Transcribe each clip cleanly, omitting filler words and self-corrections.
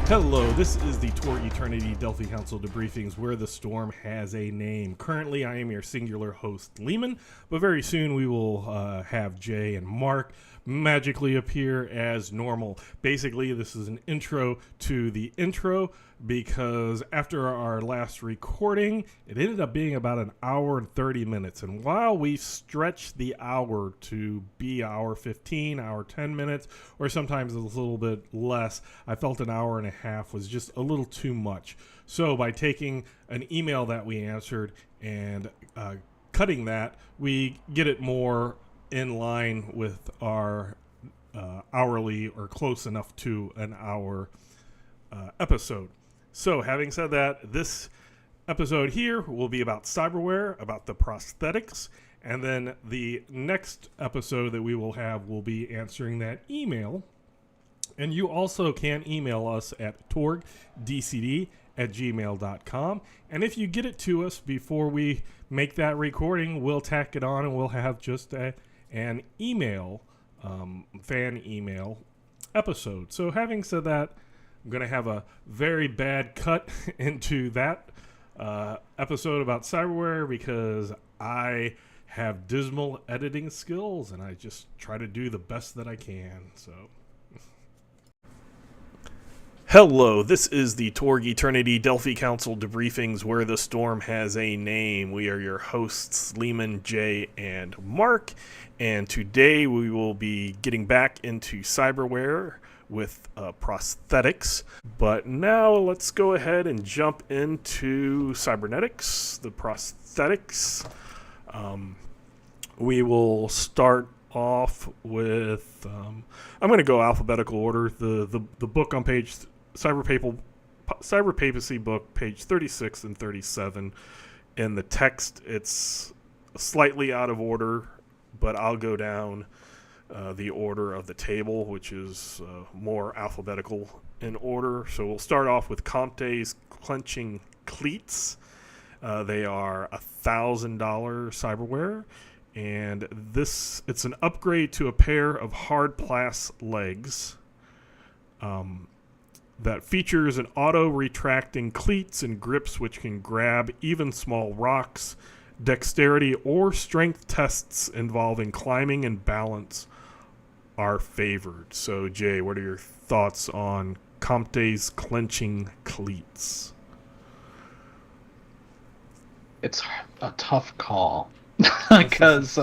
Hello, this is the Torg Eternity Delphi Council Debriefings, where the storm has a name. Currently, I am your singular host, Leamon, but very soon we will have Jay and Mark magically appear as normal. Basically, this is an intro to the intro, because after our last recording, it ended up being about an hour and 30 minutes. And while we stretched the hour to be hour 15, hour 10 minutes, or sometimes a little bit less, I felt an hour and a half was just a little too much. So by taking an email that we answered and cutting that, we get it more in line with our hourly or close enough to an hour episode. So having said that, this episode here will be about cyberware, about the Prothetics, and then the next episode that we will have will be answering that email. And you also can email us at torgdcd@gmail.com. And if you get it to us before we make that recording, we'll tack it on and we'll have just an email, fan email episode. So having said that, I'm going to have a very bad cut into that episode about cyberware because I have dismal editing skills and I just try to do the best that I can. So, hello, this is the Torg Eternity Delphi Council Debriefings, where the storm has a name. We are your hosts, Leamon, Jay, and Mark, and today we will be getting back into cyberware with Prothetics. But now let's go ahead and jump into cybernetics, the Prothetics. We will start off with I'm going to go alphabetical order. The book on page Cyber Papacy book, page 36 and 37. In the text, it's slightly out of order, but I'll go down the order of the table, which is more alphabetical in order. So we'll start off with Comte's clenching cleats. They are $1,000 cyberware, and it's an upgrade to a pair of hard plas legs that features an auto-retracting cleats and grips which can grab even small rocks. Dexterity or strength tests involving climbing and balance are favored. So, Jay, what are your thoughts on Comte's clenching cleats? It's a tough call because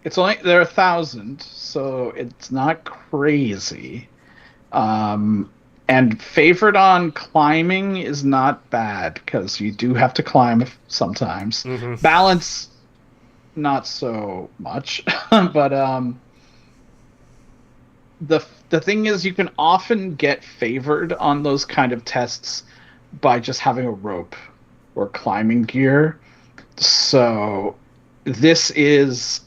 it's only they're 1,000, so it's not crazy. And favored on climbing is not bad because you do have to climb sometimes. Mm-hmm. Balance, not so much, but the thing is, you can often get favored on those kind of tests by just having a rope or climbing gear. So this is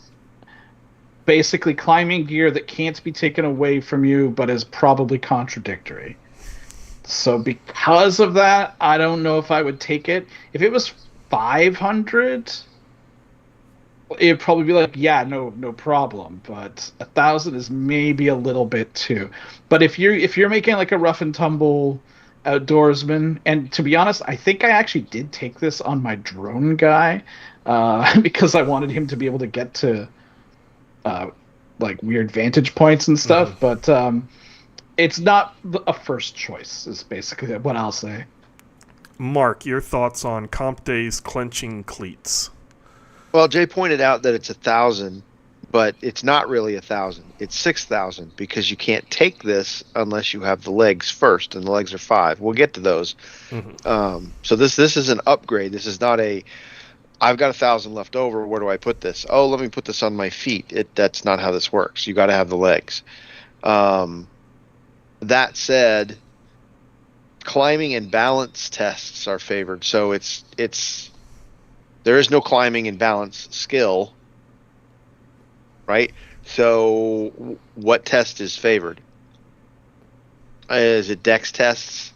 basically climbing gear that can't be taken away from you, but is probably contradictory. So because of that, I don't know if I would take it. If it was 500, it'd probably be like, yeah, no problem. But 1,000 is maybe a little bit too. But if you're making like a rough and tumble outdoorsman, and to be honest, I think I actually did take this on my drone guy because I wanted him to be able to get to like weird vantage points and stuff. Mm-hmm. But it's not a first choice, is basically what I'll say. Mark, your thoughts on Comte's clenching cleats? Well, Jay pointed out that it's 1,000, but it's not really 1,000. It's 6,000 because you can't take this unless you have the legs first, and the legs are 5. We'll get to those. Mm-hmm. So this is an upgrade. This is not I've got 1,000 left over. Where do I put this? Oh, let me put this on my feet. That's not how this works. You got to have the legs. That said, climbing and balance tests are favored. So there is no climbing and balance skill, right? So what test is favored? Is it dex tests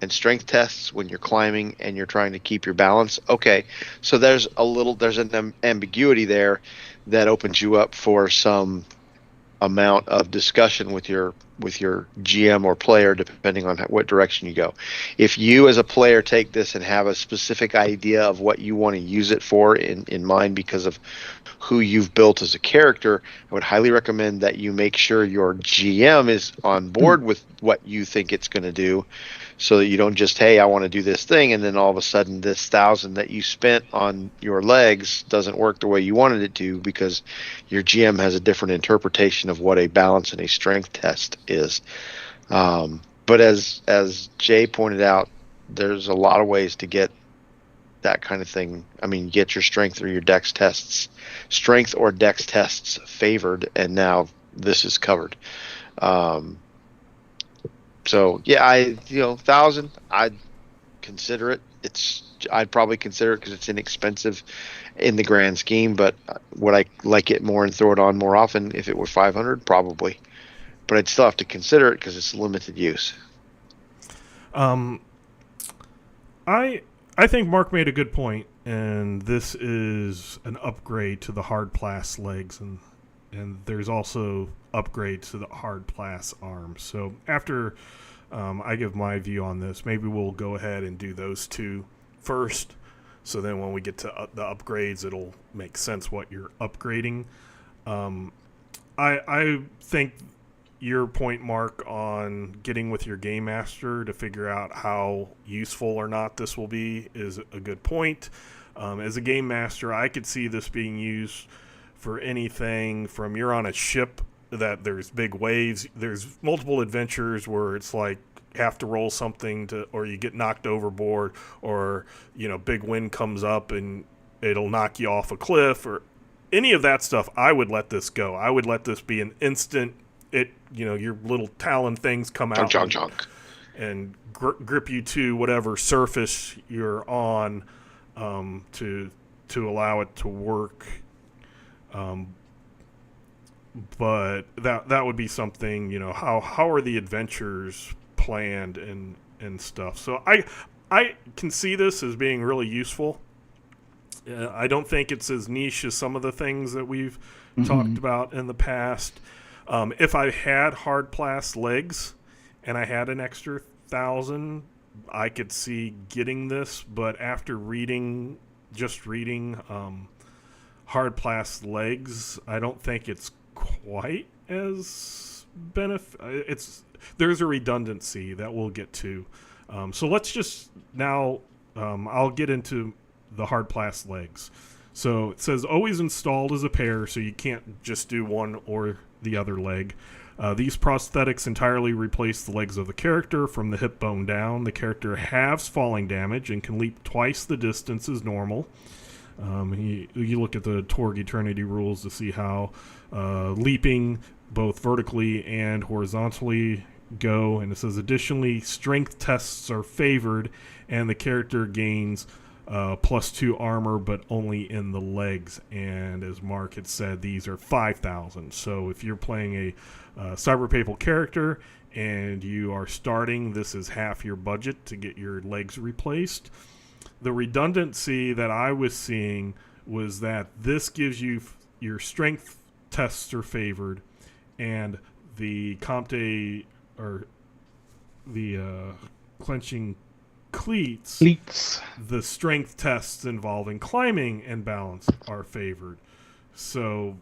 and strength tests when you're climbing and you're trying to keep your balance? Okay, so there's an ambiguity there that opens you up for some amount of discussion with your GM or player, depending on what direction you go. If you as a player take this and have a specific idea of what you want to use it for in mind because of who you've built as a character, I would highly recommend that you make sure your GM is on board with what you think it's going to do, so that you don't just, hey, I want to do this thing, and then all of a sudden this 1,000 that you spent on your legs doesn't work the way you wanted it to, because your GM has a different interpretation of what a balance and a strength test is. But as Jay pointed out, there's a lot of ways to get that kind of thing. I mean, get your strength or your dex tests favored, and now this is covered. So yeah, 1,000, I'd consider it. I'd probably consider it because it's inexpensive in the grand scheme. But would I like it more and throw it on more often if it were 500? Probably. But I'd still have to consider it because it's limited use. I think Mark made a good point, and this is an upgrade to the hard plas legs, and there's also upgrades to the hard plas arms. So after I give my view on this, maybe we'll go ahead and do those two first. So then when we get to the upgrades, it'll make sense what you're upgrading. I think your point, Mark, on getting with your game master to figure out how useful or not this will be is a good point. As a game master, I could see this being used for anything from you're on a ship that there's big waves. There's multiple adventures where it's like have to roll something or you get knocked overboard, or big wind comes up and it'll knock you off a cliff, or any of that stuff. I would let this go. I would let this be an instant. Your little talon things come out and grip you to whatever surface you're on, to allow it to work. But that would be something. How are the adventures planned and stuff? So I can see this as being really useful. I don't think it's as niche as some of the things that we've talked about in the past. If I had hard plas legs and I had an extra 1,000, I could see getting this. But after reading hard plas legs, I don't think it's quite as there's a redundancy that we'll get to. So let's just now I'll get into the hard plas legs. So it says always installed as a pair, so you can't just do one or the other leg. These prosthetics entirely replace the legs of the character from the hip bone down. The character halves falling damage and can leap twice the distance as normal. You look at the Torg Eternity rules to see how leaping both vertically and horizontally go. And it says additionally, strength tests are favored, and the character gains +2 armor, but only in the legs. And as Mark had said, these are 5,000. So if you're playing a Cyberpapal character and you are starting, this is half your budget to get your legs replaced. The redundancy that I was seeing was that this gives you your strength tests are favored, and the Comte or the clenching cleats, the strength tests involving climbing and balance are favored. So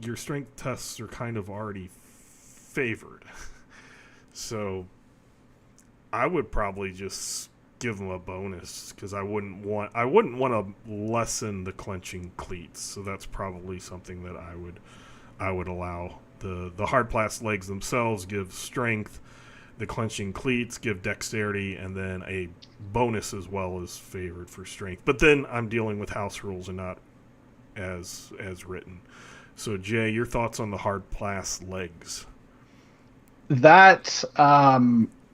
your strength tests are kind of already favored. So I would probably just give them a bonus, because I wouldn't want to lessen the clenching cleats. So that's probably something that I would allow. The hard plas legs themselves give strength. The clenching cleats give dexterity, and then a bonus as well is favored for strength. But then I'm dealing with house rules and not as written. So Jay, your thoughts on the hard plas legs? That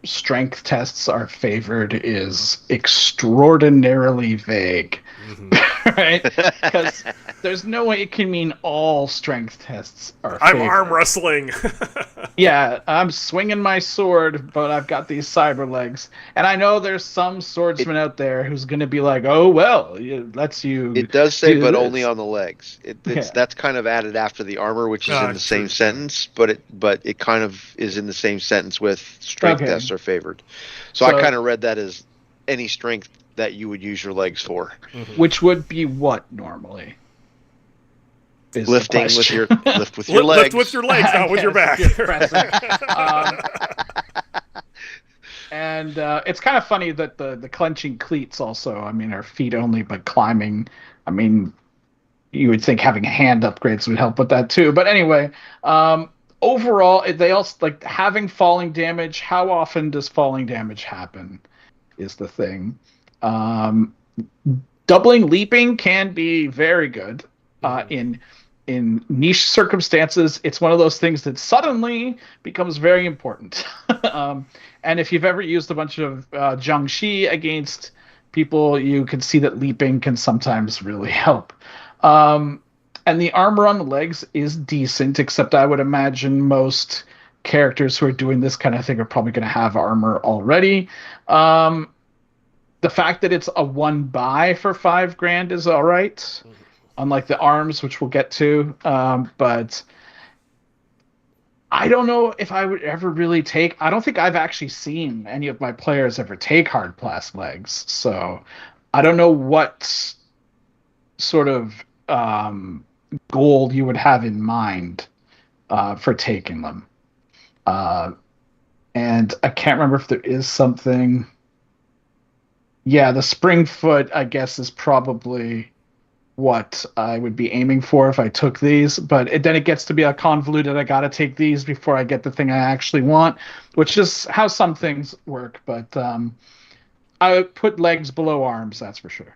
strength tests are favored is extraordinarily vague. right? Because there's no way it can mean all strength tests are I'm favored. arm wrestling. Yeah, I'm swinging my sword, but I've got these cyber legs. And I know there's some swordsman out there who's going to be like, oh, well, it lets you It does say, do but this. only on the legs. Yeah. That's kind of added after the armor, which is in the same True. sentence, but it kind of is in the same sentence with strength Okay. tests are favored. So I kind of read that as any strength that you would use your legs for. Which would be what normally? Is Lifting the with question. your lift with your legs. Lift with your legs, not with your back. Yes, if you're pressing. And it's kind of funny that the clenching cleats also, I mean, are feet only, but climbing, I mean, you would think having hand upgrades would help with that too. But anyway, overall, they also like having falling damage. How often does falling damage happen? Is the thing. Doubling leaping can be very good in niche circumstances. It's one of those things that suddenly becomes very important. And if you've ever used a bunch of Jiangxi against people, you can see that leaping can sometimes really help. And the armor on the legs is decent, except I would imagine most characters who are doing this kind of thing are probably going to have armor already. The fact that it's a one buy for $5,000 is all right, unlike the arms, which we'll get to. But I don't know if I would ever really take. I don't think I've actually seen any of my players ever take hard plast legs, so I don't know what sort of goal you would have in mind for taking them. And I can't remember if there is something. Yeah, the spring foot, I guess, is probably what I would be aiming for if I took these. But then it gets to be a convoluted, I got to take these before I get the thing I actually want, which is how some things work. But I would put legs below arms, that's for sure.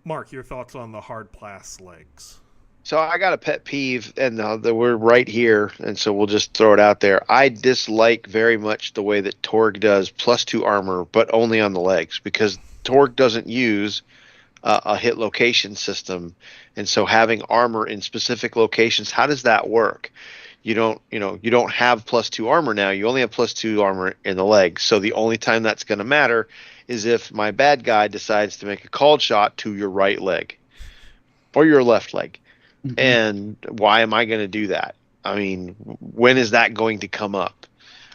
Mark, your thoughts on the hard plast legs? So I got a pet peeve, and we're right here, and so we'll just throw it out there. I dislike very much the way that Torg does +2 armor, but only on the legs, because Torg doesn't use a hit location system, and so having armor in specific locations, how does that work? You don't have +2 armor now. You only have +2 armor in the legs. So the only time that's going to matter is if my bad guy decides to make a called shot to your right leg or your left leg. And why am I going to do that? I mean, when is that going to come up?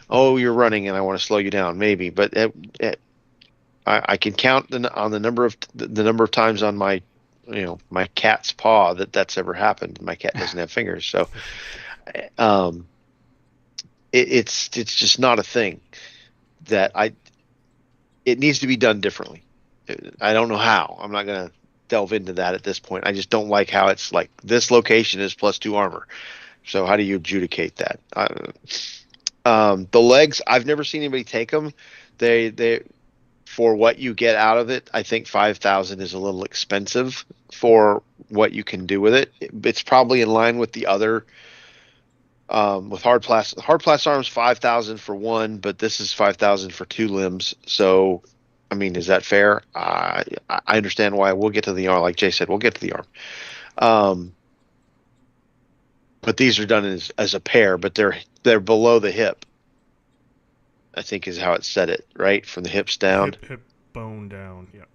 Oh, you're running and I want to slow you down, maybe. But I can count on the number of times on my cat's paw that's ever happened. My cat doesn't have fingers, so it's just not a thing that it needs to be done differently. I don't know how. I'm not going to delve into that at this point. I just don't like how it's like this location is +2 armor. So how do you adjudicate that? The legs, I've never seen anybody take them. They for what you get out of it, I think 5,000 is a little expensive for what you can do with it. It's probably in line with the other with hard plast arms 5,000 for one, but this is 5,000 for 2 limbs. So I mean, is that fair? I understand why. We'll get to the arm. Like Jay said, we'll get to the arm. But these are done as a pair, but they're below the hip, I think is how it said it, right? From the hips down. Hip bone down, yeah.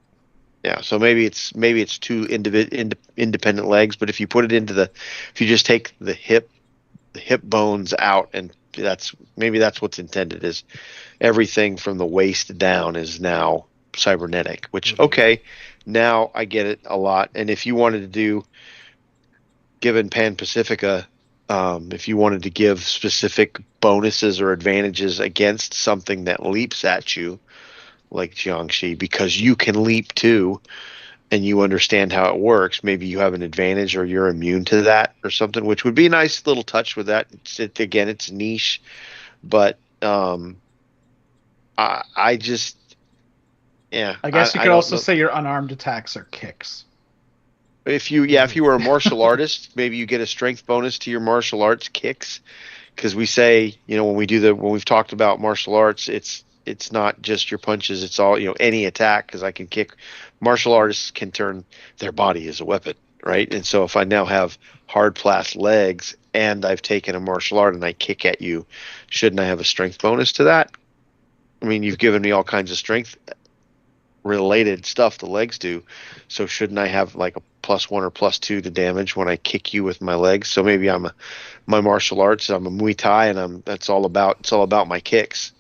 Yeah, so maybe it's 2 independent legs, but if you put it if you just take the hip bones out, and that's what's intended, is everything from the waist down is now cybernetic, which okay, now I get it a lot. And if you wanted to do, given Pan Pacifica, if you wanted to give specific bonuses or advantages against something that leaps at you, like Jiangxi, because you can leap too, and you understand how it works, maybe you have an advantage or you're immune to that or something, which would be a nice little touch with that. It's niche, but I just, yeah. I guess you could also say your unarmed attacks are kicks. If you were a martial artist, maybe you get a strength bonus to your martial arts kicks, because we say, when we've talked about martial arts, it's it's not just your punches. It's all, any attack, because I can kick. Martial artists can turn their body as a weapon, right? And so if I now have hard plast legs and I've taken a martial art and I kick at you, shouldn't I have a strength bonus to that? I mean, you've given me all kinds of strength related stuff the legs do, so shouldn't I have like a +1 or +2 to damage when I kick you with my legs? So maybe my martial arts, I'm a Muay Thai, and it's all about my kicks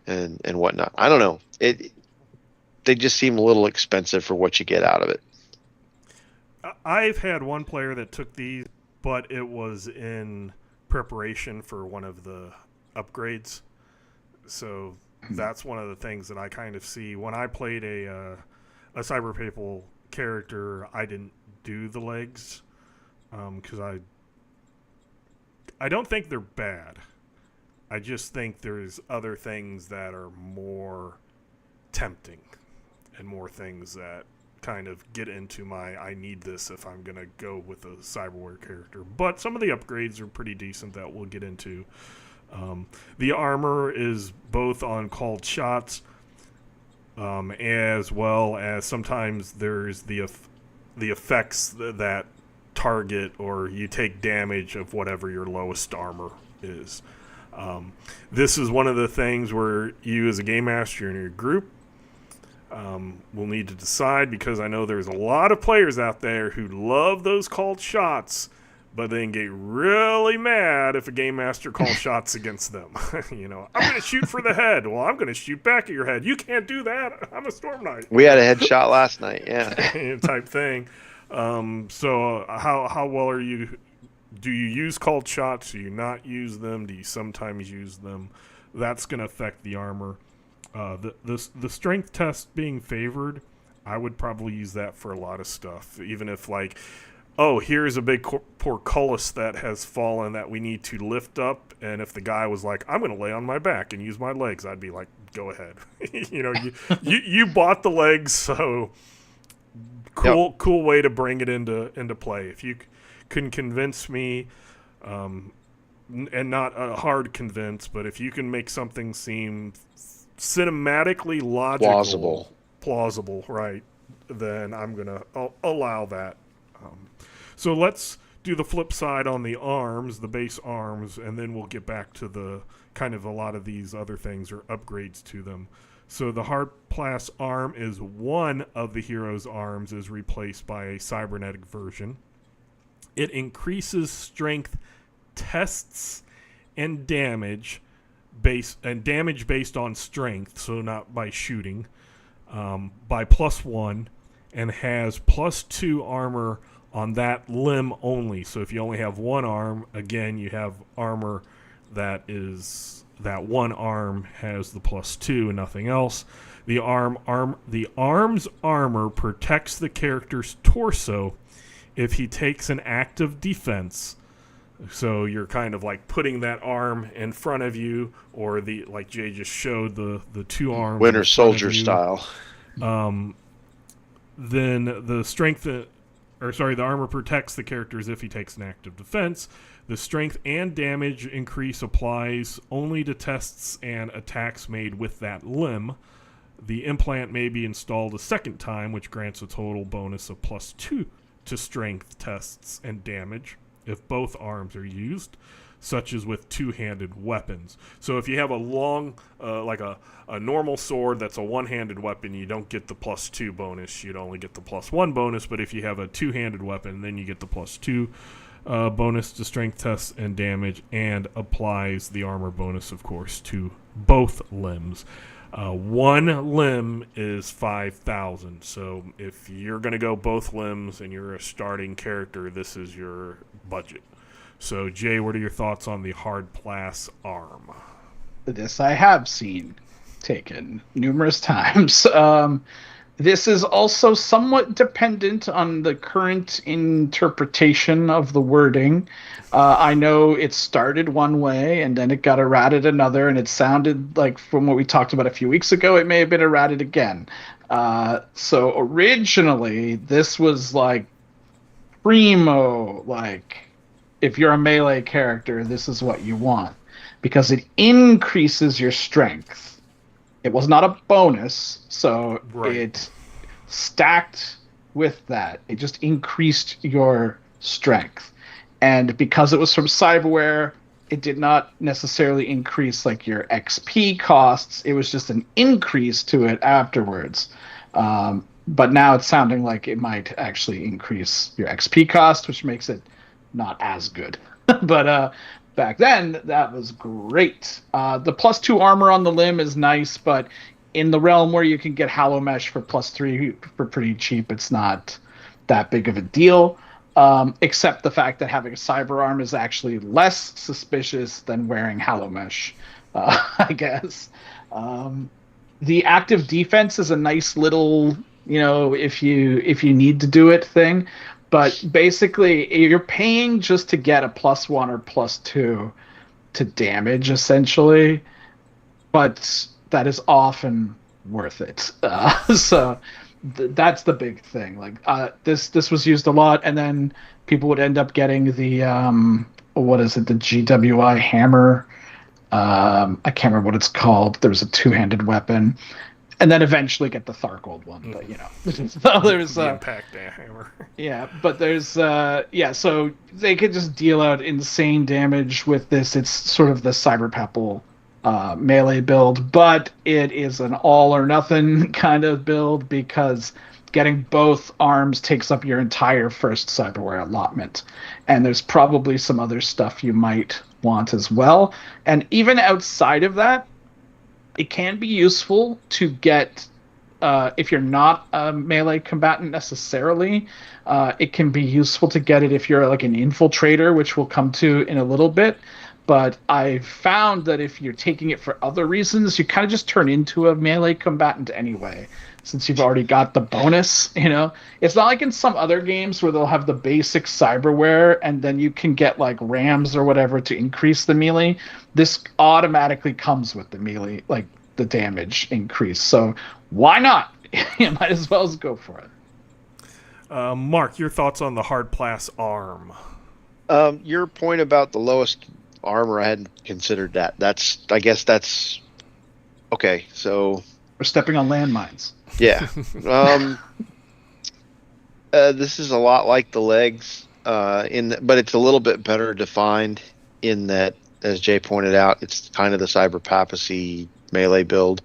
and whatnot. I don't know. They just seem a little expensive for what you get out of it. I've had one player that took these, but it was in preparation for one of the upgrades. So that's one of the things that I kind of see. When I played a Cyberpapal character, I didn't do the legs because I don't think they're bad. I just think there's other things that are more tempting and more things that kind of get into I need this if I'm going to go with a Cyberware character. But some of the upgrades are pretty decent that we'll get into. The armor is both on called shots, as well as sometimes there's the effects that target or you take damage of whatever your lowest armor is. This is one of the things where you as a game master in your group will need to decide, because I know there's a lot of players out there who love those called shots, but then get really mad if a game master calls shots against them. I'm going to shoot for the head. Well, I'm going to shoot back at your head. You can't do that. I'm a Storm Knight. We had a headshot last night, yeah. Type thing. So how well are you? Do you use called shots? Do you not use them? Do you sometimes use them? That's going to affect the armor. The strength test being favored, I would probably use that for a lot of stuff. Even if here's a big portcullis that has fallen that we need to lift up, and if the guy was like, I'm going to lay on my back and use my legs, I'd be like, go ahead. you bought the legs, so cool way to bring it into play. If you can convince me, and not a hard convince, but if you can make something seem cinematically logical, plausible, right, then I'm going to allow that. So let's do the flip side on the arms, the base arms, and then we'll get back to the kind of a lot of these other things or upgrades to them. So the hard plast arm is one of the hero's arms is replaced by a cybernetic version. It increases strength tests and damage based on strength, so not by shooting, by +1, and has +2 armor on that limb only. So if you only have one arm, again, you have armor that one arm has the +2 and nothing else. The arm's armor protects the character's torso if he takes an active defense. So you're kind of like putting that arm in front of you, or like Jay just showed, the two arms. Winter Soldier style. Then the armor protects the characters if he takes an active defense. The strength and damage increase applies only to tests and attacks made with that limb. The implant may be installed a second time, which grants a total bonus of +2 to strength tests and damage if both arms are used, such as with two-handed weapons. So if you have a long, like a normal sword that's a one-handed weapon, you don't get the +2 bonus. You'd only get the +1 bonus. But if you have a two-handed weapon, then you get the +2 bonus to strength tests and damage, and applies the armor bonus, of course, to both limbs. One limb is 5,000. So if you're going to go both limbs and you're a starting character, this is your budget. So, Jay, what are your thoughts on the hard plast arm? This I have seen taken numerous times. This is also somewhat dependent on the current interpretation of the wording. I know it started one way and then it got errated another, and it sounded like, from what we talked about a few weeks ago, it may have been errated again. So originally, this was like primo, like, if you're a melee character, this is what you want, because it increases your strength It was not a bonus, so Right. it stacked with that. It just increased your strength. And because it was from Cyberware, it did not necessarily increase like your XP costs. It was just an increase to it afterwards. But now it's sounding like it might actually increase your XP cost, which makes it not as good. But back then, that was great. The +2 armor on the limb is nice, but in the realm where you can get Hollow Mesh for +3 for pretty cheap, it's not that big of a deal. Except the fact that having a cyber arm is actually less suspicious than wearing Hollow Mesh, I guess. Um, the active defense is a nice little, if you need to do it thing, but basically you're paying just to get a +1 or +2 to damage essentially, but that is often worth it. That's the big thing. Like this was used a lot, and then people would end up getting the what is it? The GWI hammer. I can't remember what it's called. There's a two-handed weapon, and then eventually get the Thargold one. But so there's the impact hammer. yeah, but there's yeah, so they could just deal out insane damage with this. It's sort of the Cyberpapple melee build, but it is an all or nothing kind of build because getting both arms takes up your entire first Cyberware allotment. And there's probably some other stuff you might want as well. And even outside of that, it can be useful to get if you're not a melee combatant necessarily, it can be useful to get it if you're like an infiltrator, which we'll come to in a little bit. But I've found that if you're taking it for other reasons, you kind of just turn into a melee combatant anyway, since you've already got the bonus. It's not like in some other games where they'll have the basic cyberware and then you can get like rams or whatever to increase the melee. This automatically comes with the melee, like the damage increase. So why not? You might as well go for it. Mark, your thoughts on the hard pass arm? Your point about the lowest armor, I hadn't considered that. I guess that's okay. So we're stepping on landmines. Yeah. This is a lot like the legs, but it's a little bit better defined in that, as Jay pointed out, it's kind of the cyber papacy melee build,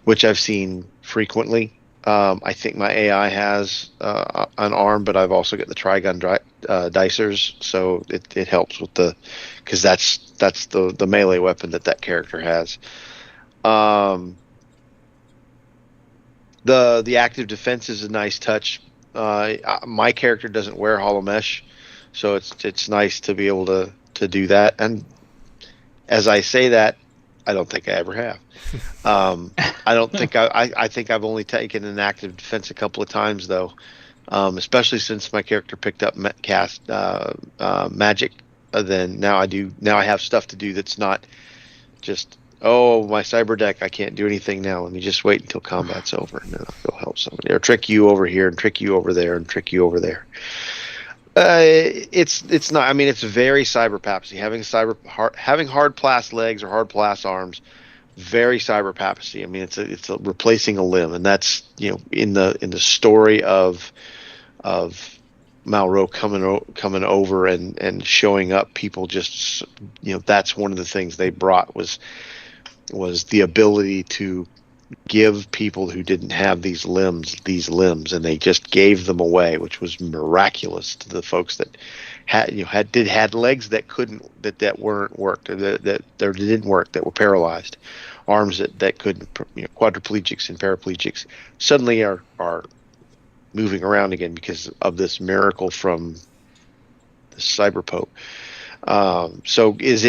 which I've seen frequently. I think my AI has an arm, but I've also got the Trigun dicers, so it helps with because that's the melee weapon that character has. The active defense is a nice touch. My character doesn't wear hollow mesh, so it's nice to be able to do that. And as I say that, I don't think I ever have. I don't think I think I've only taken an active defense a couple of times though, especially since my character picked up cast magic. Then now I have stuff to do that's not just, oh, my cyber deck, I can't do anything now. Let me just wait until combat's over, and then I'll go help somebody, or trick you over here, and trick you over there, and trick you over there. It's not. I mean, it's very cyber papacy. Having hard plas legs or hard plas arms, very cyber papacy. I mean, it's replacing a limb, and that's in the story of Malraux coming over and showing up. People just that's one of the things they brought was the ability to give people who didn't have these limbs, and they just gave them away, which was miraculous to the folks that had legs that weren't worked, that didn't work, that were paralyzed, arms that couldn't, quadriplegics and paraplegics suddenly are moving around again because of this miracle from the cyber pope. So is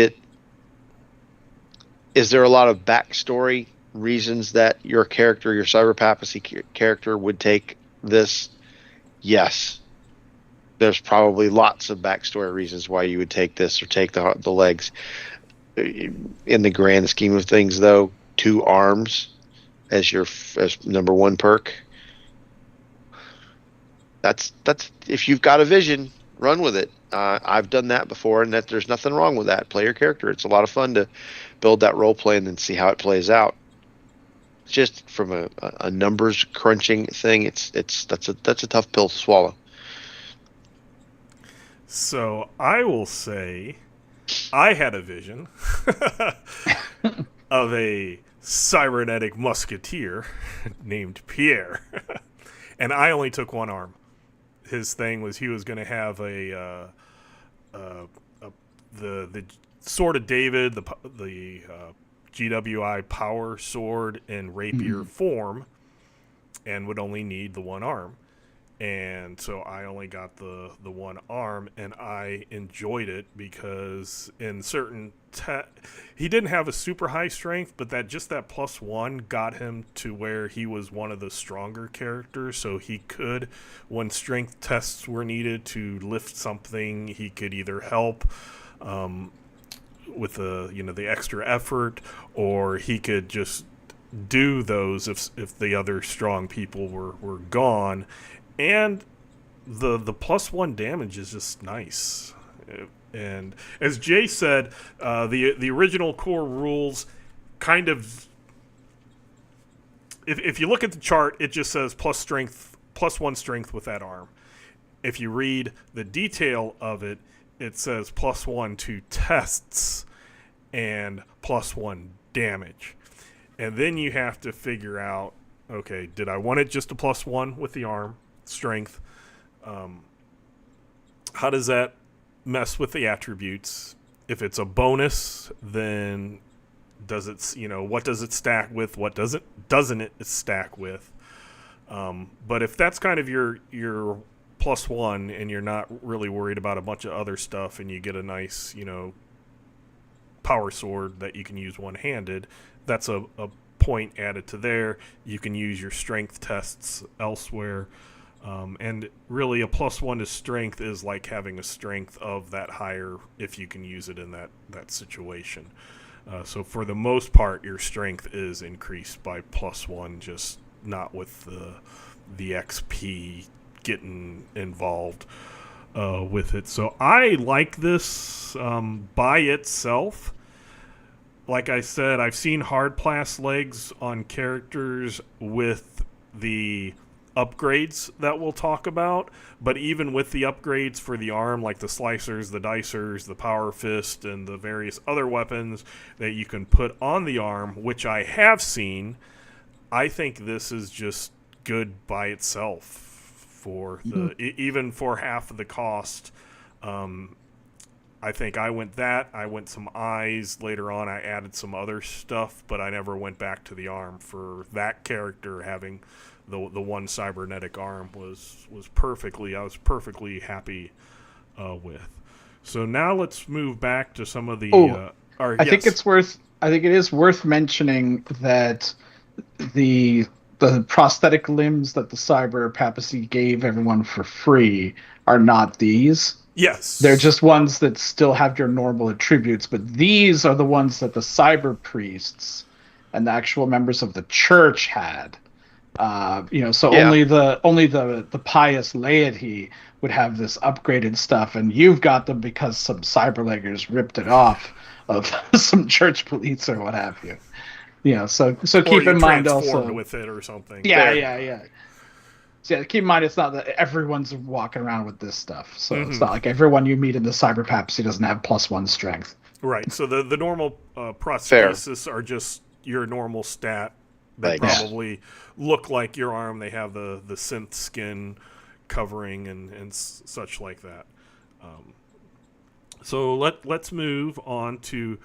there a lot of backstory reasons that your cyber papacy character would take this? Yes. There's probably lots of backstory reasons why you would take this or take the legs. In the grand scheme of things, though, 2 arms as number 1 perk. That's if you've got a vision, run with it. I've done that before, and there's nothing wrong with that. Play your character. It's a lot of fun to build that role play and then see how it plays out. just from a numbers crunching thing, that's a tough pill to swallow. So I will say, I had a vision of a cybernetic musketeer named Pierre, and I only took one arm. His thing was he was going to have the Sword of David, the GWI power sword in rapier form, and would only need the one arm. And so I only got the one arm, and I enjoyed it because in certain he didn't have a super high strength, but that +1 got him to where he was one of the stronger characters. So he could, when strength tests were needed to lift something, he could either help with the extra effort, or he could just do those if the other strong people were gone. And the +1 damage is just nice. And as Jay said, the original core rules kind of, if you look at the chart, it just says +1 strength with that arm. If you read the detail of it, it says +1 to tests and +1 damage. And then you have to figure out, okay, did I want it just a +1 with the arm strength? How does that mess with the attributes? If it's a bonus, then does it, what does it stack with? What doesn't it stack with? But if that's kind of your +1 and you're not really worried about a bunch of other stuff, and you get a nice, power sword that you can use one-handed, that's a point added to there. You can use your strength tests elsewhere. And really a +1 to strength is like having a strength of that higher if you can use it in that situation. So for the most part, your strength is increased by +1, just not with the XP getting involved with it. So I like this by itself. Like I said, I've seen hard pass legs on characters with the upgrades that we'll talk about, but even with the upgrades for the arm, like the slicers, the dicers, the power fist, and the various other weapons that you can put on the arm, which I have seen, I think this is just good by itself for even for half of the cost. I think I went some eyes later on. I added some other stuff, but I never went back to the arm. For that character, having the one cybernetic arm was perfectly. I was perfectly happy with. So now let's move back to some of the. I think it is worth mentioning that the prosthetic limbs that the cyber papacy gave everyone for free are not these. Yes. They're just ones that still have your normal attributes, but these are the ones that the cyber priests and the actual members of the church had. Only the pious laity would have this upgraded stuff, and you've got them because some cyberleggers ripped it off of some church police or what have you. So keep in mind also with it or something. Yeah. So keep in mind, it's not that everyone's walking around with this stuff. So it's not like everyone you meet in the cyber papacy doesn't have +1 strength. Right. So the normal prosthesis are just your normal stat that probably look like your arm. They have the synth skin covering and such like that. So let's move on to.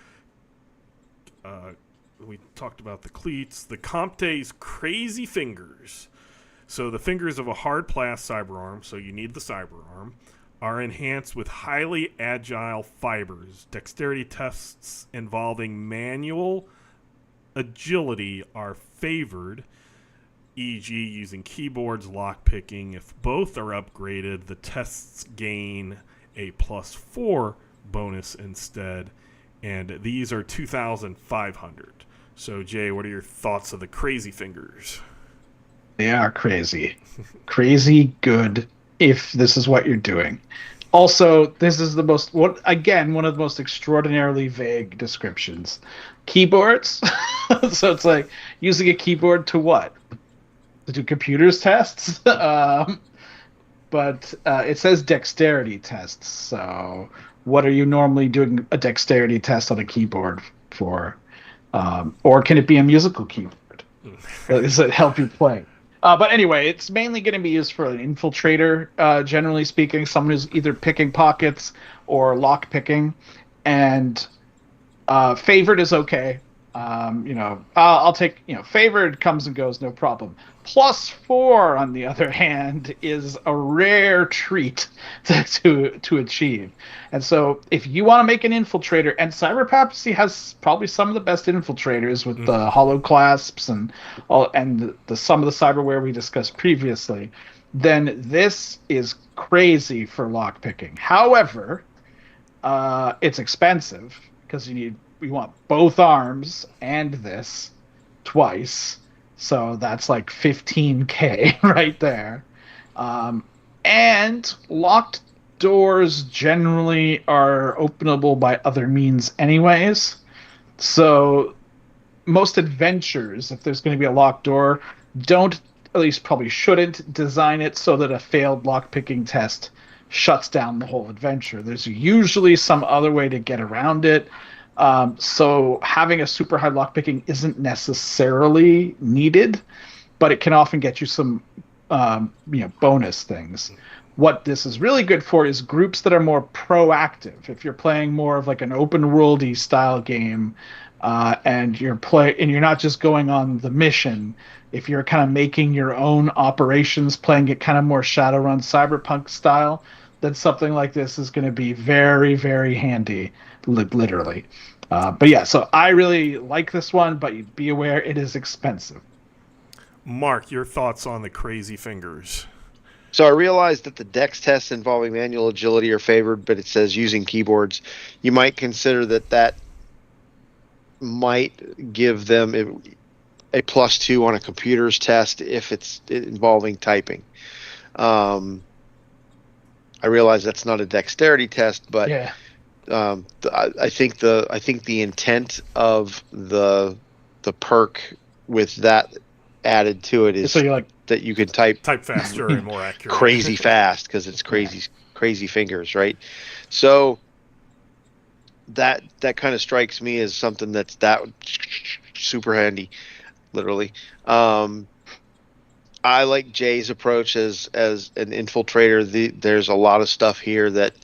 We talked about the cleats, the Comte's crazy fingers. So the fingers of a hard plas cyberarm, so you need the cyberarm, are enhanced with highly agile fibers. Dexterity tests involving manual agility are favored, e.g. using keyboards, lockpicking. If both are upgraded, the tests gain a +4 bonus instead, and these are 2,500. So Jay, what are your thoughts of the crazy fingers? They are crazy. Crazy good if this is what you're doing. Also, this is one of the most extraordinarily vague descriptions. Keyboards? So it's like using a keyboard to what? To do computers tests? But it says dexterity tests. So what are you normally doing a dexterity test on a keyboard for? Or can it be a musical keyboard? Does it help you play? But anyway, it's mainly going to be used for an infiltrator, generally speaking, someone who's either picking pockets or lock picking. And favored is okay. I'll take, favored comes and goes, no problem. +4, on the other hand, is a rare treat to achieve. And so if you want to make an infiltrator, and Cyber Papacy has probably some of the best infiltrators with the hollow clasps and some of the cyberware we discussed previously, then this is crazy for lockpicking. However, it's expensive because you want both arms and this twice, so that's like 15K right there. And locked doors generally are openable by other means anyways, so most adventures, if there's going to be a locked door, don't, at least probably shouldn't, design it so that a failed lockpicking test shuts down the whole adventure. There's usually some other way to get around it. So having a super high lockpicking isn't necessarily needed, but it can often get you some bonus things. What this is really good for is groups that are more proactive. If you're playing more of like an open worldy style game, and you're not just going on the mission, if you're kind of making your own operations, playing it kind of more Shadowrun cyberpunk style, then something like this is going to be very, very handy, literally. But yeah, so I really like this one, but be aware it is expensive. Mark, your thoughts on the crazy fingers? So I realized that the dex tests involving manual agility are favored, but it says using keyboards. You might consider that might give them a +2 on a computer's test if it's involving typing. I realize that's not a dexterity test, but yeah. I think the intent of the perk with that added to it is so you're like, that you can type faster and more accurate, crazy fast because it's crazy fingers, right? So that kind of strikes me as something that's that super handy, literally. I like Jay's approach as an infiltrator. There's a lot of stuff here that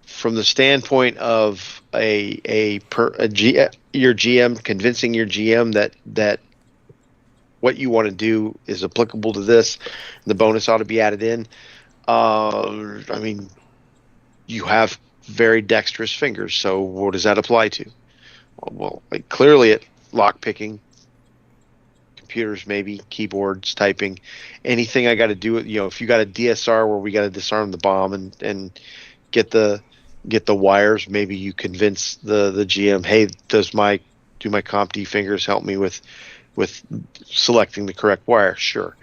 from the standpoint of your GM, convincing your GM that what you want to do is applicable to this, and the bonus ought to be added in. I mean, you have very dexterous fingers, so what does that apply to? Well, like clearly at lockpicking, computers, maybe keyboards, typing, anything I got to do. If you got a DSR where we got to disarm the bomb and get the wires, maybe you convince the GM, hey, do my CompD fingers help me with selecting the correct wire? Sure.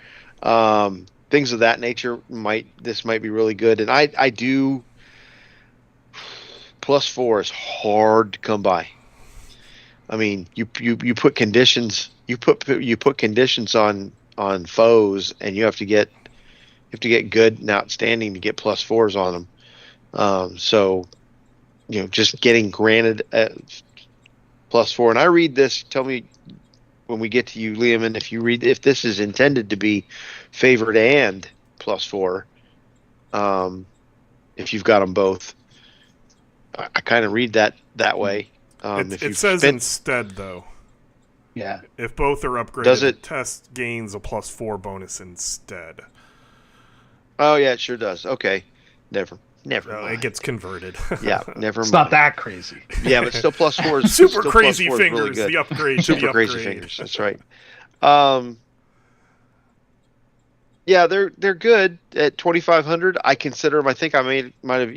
Things of that nature might be really good, and I do. +4 is hard to come by. I mean, you put conditions on foes, and you have to get good and outstanding to get +4s on them. So just getting granted a +4. And I read this. Tell me when we get to you, Leamon, if this is intended to be favored and +4. If you've got them both. I kind of read that way. It says instead, though. Yeah. If both are upgraded, does it test gains a +4 bonus instead. Oh yeah, it sure does. Okay, never mind. It gets converted. Yeah, never it's mind. not that crazy. Yeah, but still +4 is super still crazy +4 fingers. Really good. The upgrade. Super crazy fingers. That's right. Yeah, they're good at 2,500. I consider them. I think I might have.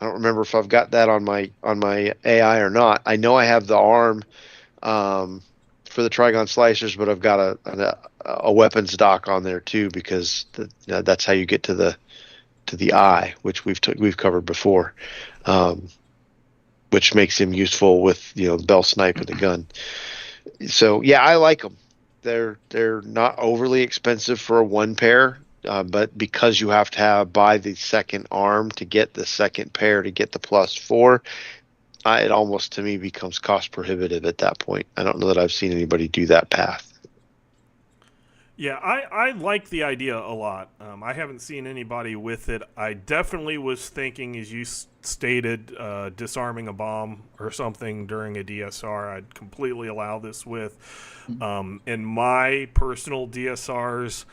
I don't remember if I've got that on my AI or not. I know I have the arm for the Trigon slicers, but I've got a weapons dock on there too, because that's how you get to the eye, which we've covered before. which makes him useful with the bell snipe and the gun. So yeah, I like them. They're not overly expensive for a one pair, but because you have to buy the second arm to get the second pair to get the +4, it almost to me becomes cost prohibitive at that point. I don't know that I've seen anybody do that path. Yeah, I like the idea a lot. I haven't seen anybody with it. I definitely was thinking, as you stated, disarming a bomb or something during a DSR. I'd completely allow this with. In my personal DSRs,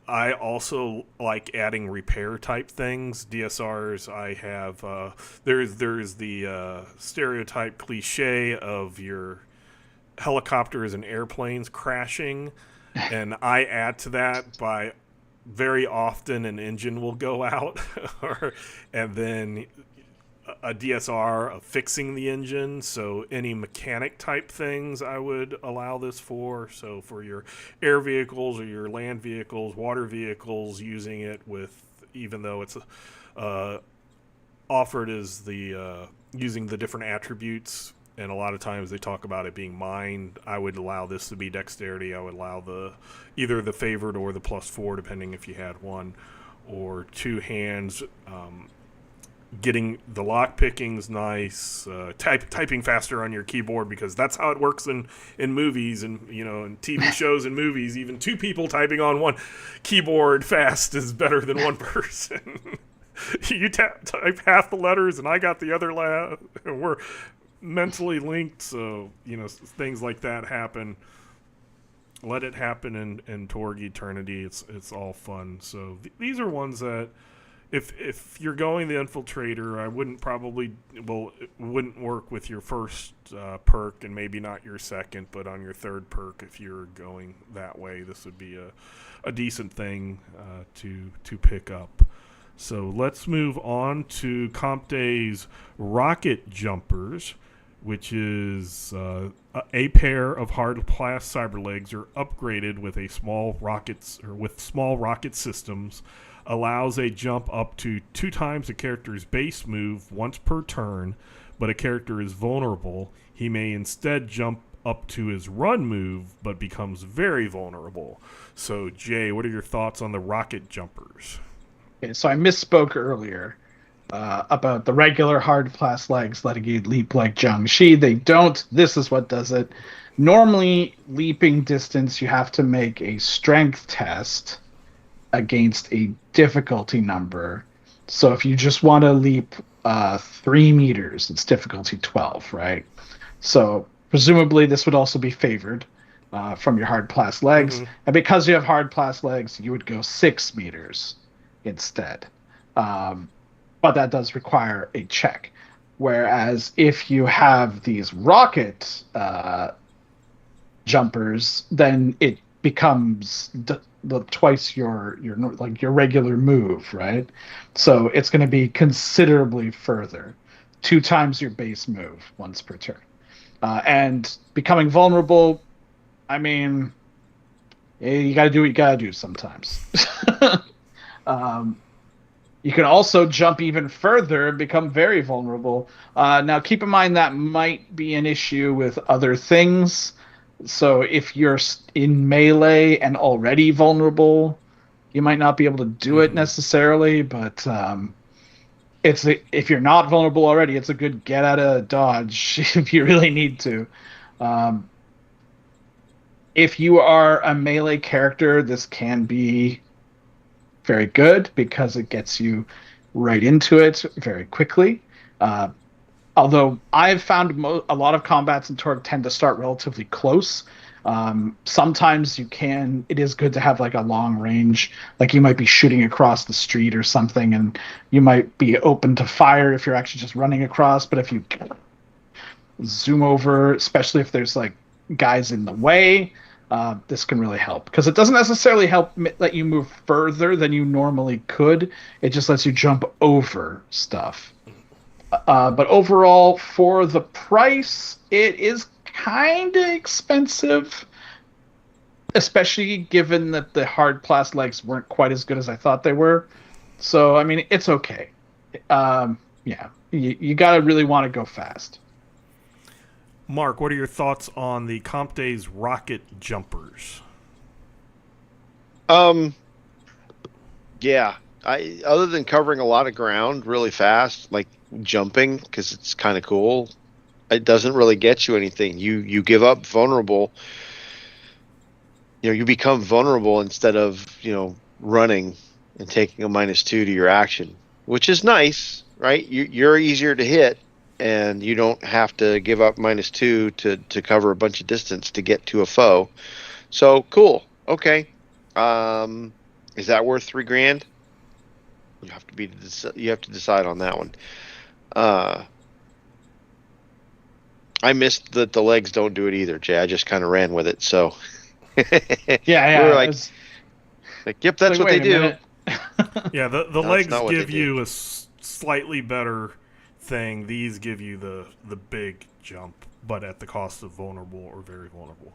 I also like adding repair type things. DSRs, I have there's the stereotype cliche of your helicopters and airplanes crashing. And I add to that by very often an engine will go out, and then a DSR of fixing the engine. So any mechanic type things I would allow this for. So for your air vehicles or your land vehicles, water vehicles, using it with, even though it's offered as the using the different attributes. And a lot of times they talk about it being mined. I would allow this to be dexterity. I would allow either the favored or the +4, depending if you had one, or two hands. Getting the lock picking's nice. Typing faster on your keyboard, because that's how it works in movies and in TV shows and movies. Even two people typing on one keyboard fast is better than one person. You type half the letters and I got the other and we're mentally linked, so things like that happen. Let it happen in Torg Eternity. It's all fun. So these are ones that if you're going the Infiltrator, I it wouldn't work with your first perk, and maybe not your second, but on your third perk, if you're going that way, this would be a decent thing to pick up. So let's move on to Comte's Rocket Jumpers, which is a pair of hard-class cyberlegs are upgraded with small rocket systems, allows a jump up to 2 times a character's base move once per turn, but a character is vulnerable. He may instead jump up to his run move, but becomes very vulnerable. So, Jay, what are your thoughts on the rocket jumpers? Okay, so I misspoke earlier. About the regular hard class legs letting you leap like Jiangxi. They don't. This is what does it. Normally, leaping distance, you have to make a strength test against a difficulty number. So if you just want to leap 3 meters, it's difficulty 12, right? So presumably this would also be favored from your hard class legs. Mm-hmm. And because you have hard class legs, you would go 6 meters instead. But that does require a check. Whereas if you have these rocket jumpers, then it becomes twice your regular move, right? So it's going to be considerably further, 2 times your base move once per turn. And becoming vulnerable, I mean, you got to do what you got to do sometimes. You can also jump even further and become very vulnerable. Now, keep in mind that might be an issue with other things. So if you're in melee and already vulnerable, you might not be able to do it necessarily. But if you're not vulnerable already, it's a good get out of dodge if you really need to. If you are a melee character, this can be very good because it gets you right into it very quickly. Although I've found a lot of combats in Torg tend to start relatively close. Sometimes it is good to have like a long range, like you might be shooting across the street or something, and you might be open to fire if you're actually just running across. But if you zoom over, especially if there's like guys in the way, this can really help, because it doesn't necessarily let you move further than you normally could. It just lets you jump over stuff. But overall, for the price, it is kind of expensive, especially given that the hard class legs weren't quite as good as I thought they were. So, I mean, it's okay. Yeah, You got to really want to go fast. Mark, what are your thoughts on the Comp Days rocket jumpers? Yeah. Other than covering a lot of ground really fast, like jumping, because it's kind of cool, it doesn't really get you anything. You give up vulnerable. You become vulnerable instead of running and taking a -2 to your action, which is nice, right? You're easier to hit, and you don't have to give up -2 to cover a bunch of distance to get to a foe. So cool. Okay. Is that worth $3,000? You have to decide on that one. I missed that the legs don't do it either, Jay. I just kind of ran with it, so Yeah. We were like, yep, that's what they do. Yeah, the No, legs not what give they you a slightly better thing. These give you the big jump, but at the cost of vulnerable or very vulnerable.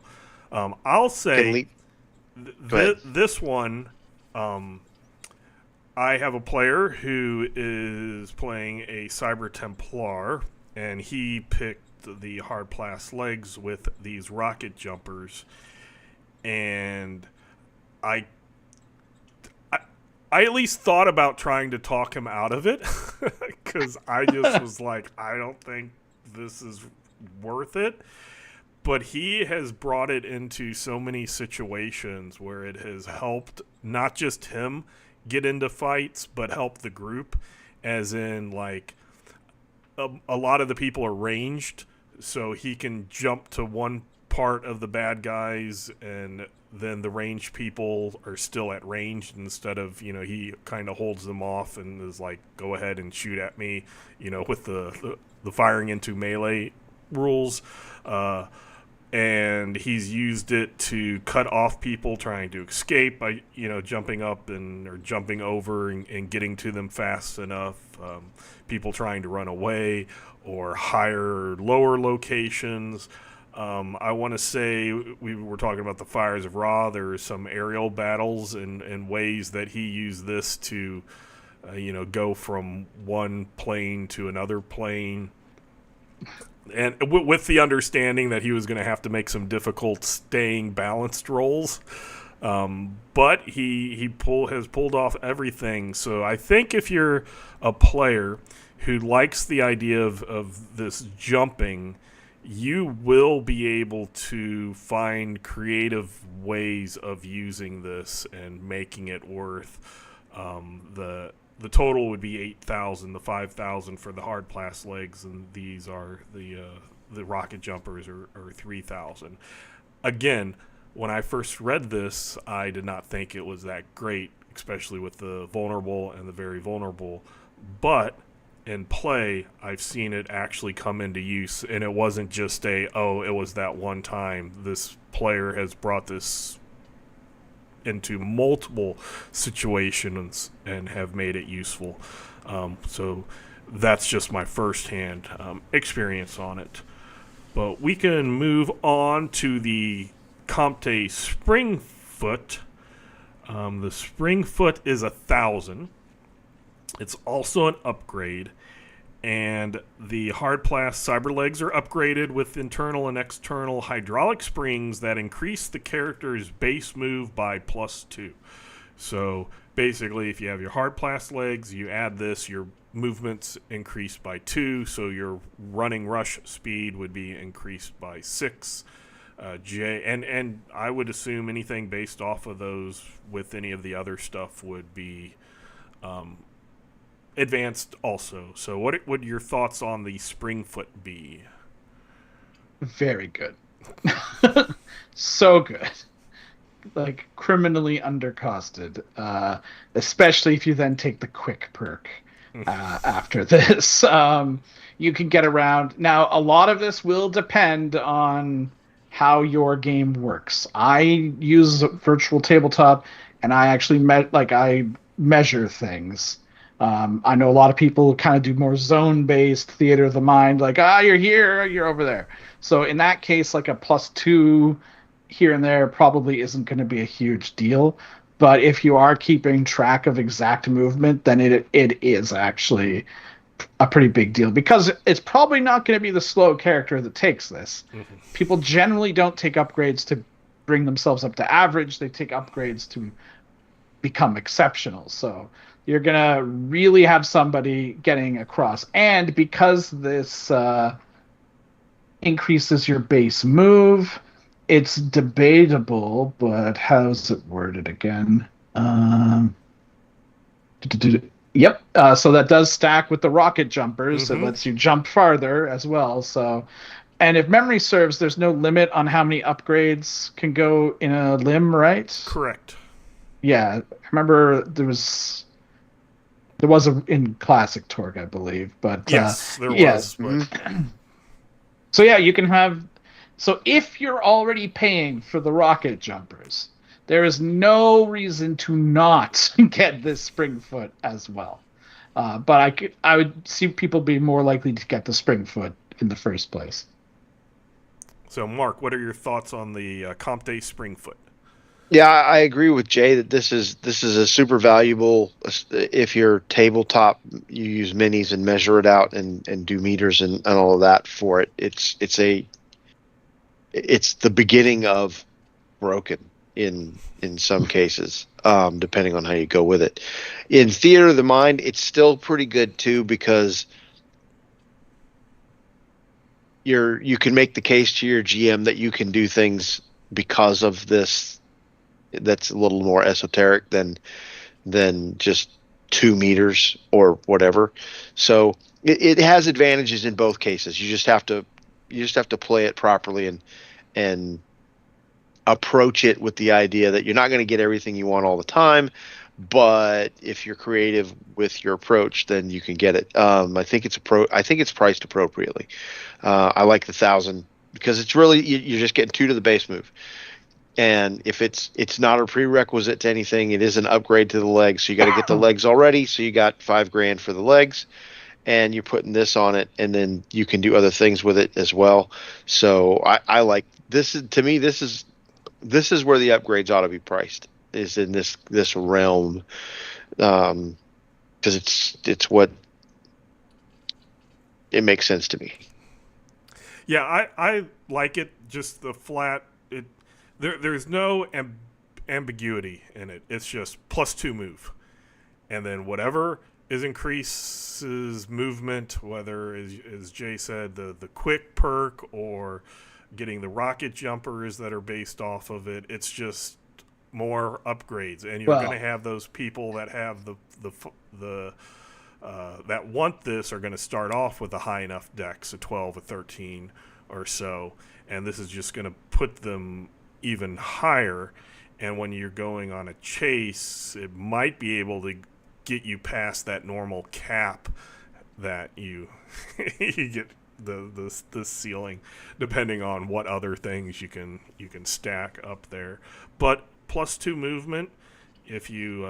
I'll say this one. I have a player who is playing a Cyber Templar, and he picked the hard plast legs with these rocket jumpers, and I at least thought about trying to talk him out of it, because I just was like, I don't think this is worth it. But he has brought it into so many situations where it has helped not just him get into fights, but help the group, as in, like, a lot of the people are ranged, so he can jump to one part of the bad guys, and then the ranged people are still at range, instead of, he kind of holds them off and is like, go ahead and shoot at me, with the firing into melee rules. And he's used it to cut off people trying to escape by, jumping up or jumping over and getting to them fast enough. People trying to run away, or higher or lower locations. I want to say, we were talking about the Fires of Ra. There are some aerial battles and ways that he used this to, go from one plane to another plane. And with the understanding that he was going to have to make some difficult staying balanced rolls. But he has pulled off everything. So I think if you're a player who likes the idea of this jumping, you will be able to find creative ways of using this and making it worth the total would be 8,000, the 5,000 for the hard plast legs, and these are the rocket jumpers are 3,000. Again, when I first read this, I did not think it was that great, especially with the vulnerable and the very vulnerable. But in play, I've seen it actually come into use, and it wasn't just it was that one time. This player has brought this into multiple situations and have made it useful. So that's just my first-hand experience on it. But we can move on to the Comte Springfoot. The Springfoot is 1,000. It's also an upgrade. And the hard plast cyber legs are upgraded with internal and external hydraulic springs that increase the character's base move by +2. So basically, if you have your hard plast legs, you add this, your movement's increased by 2, so your running rush speed would be increased by 6. And I would assume anything based off of those with any of the other stuff would be advanced also. So what would your thoughts on the Springfoot be? Very good. So good. Like, criminally undercosted. Especially if you then take the quick perk after this. You can get around. Now, a lot of this will depend on how your game works. I use virtual tabletop, and I actually measure things. I know a lot of people kind of do more zone-based theater of the mind, like, you're here, you're over there. So in that case, like a +2 here and there probably isn't going to be a huge deal. But if you are keeping track of exact movement, then it is actually a pretty big deal because it's probably not going to be the slow character that takes this. Mm-hmm. People generally don't take upgrades to bring themselves up to average. They take upgrades to become exceptional. So you're going to really have somebody getting across. And because this increases your base move, it's debatable, but how's it worded again? Yep. So that does stack with the rocket jumpers. Mm-hmm. It lets you jump farther as well. So, and if memory serves, there's no limit on how many upgrades can go in a limb, right? Correct. Yeah. I remember there was in classic Torg, I believe, but Yes, there yes. was. But So yeah, you can have. So if you're already paying for the rocket jumpers, there is no reason to not get this spring foot as well. But I would see people be more likely to get the spring foot in the first place. So, Mark, what are your thoughts on the Comte Springfoot? Yeah, I agree with Jay that this is a super valuable. If you're tabletop, you use minis and measure it out and do meters and all of that for it. It's the beginning of broken in some cases, depending on how you go with it. In Theater of the Mind, it's still pretty good too because you can make the case to your GM that you can do things because of this that's a little more esoteric than just 2 meters or whatever. So it has advantages in both cases. You just have to play it properly and approach it with the idea that you're not going to get everything you want all the time, but if you're creative with your approach, then you can get it. I think it's priced appropriately. I like the 1,000 because it's really you're just getting 2 to the base move. And if it's not a prerequisite to anything, it is an upgrade to the legs. So you got to get the legs already. So you got $5,000 for the legs, and you're putting this on it, and then you can do other things with it as well. So I like this. To me, this is where the upgrades ought to be priced. Is in this realm, because it's what it makes sense to me. Yeah, I like it. Just the flat. There's no ambiguity in it. It's just +2 move, and then whatever is increases movement, whether as Jay said, the quick perk or getting the rocket jumpers that are based off of it. It's just more upgrades, and you're going to have those people that have the that want this are going to start off with a high enough dex, a 12, a 13 or so, and this is just going to put them even higher. And when you're going on a chase, it might be able to get you past that normal cap that you you get the ceiling, depending on what other things you can stack up there. But +2 movement, if you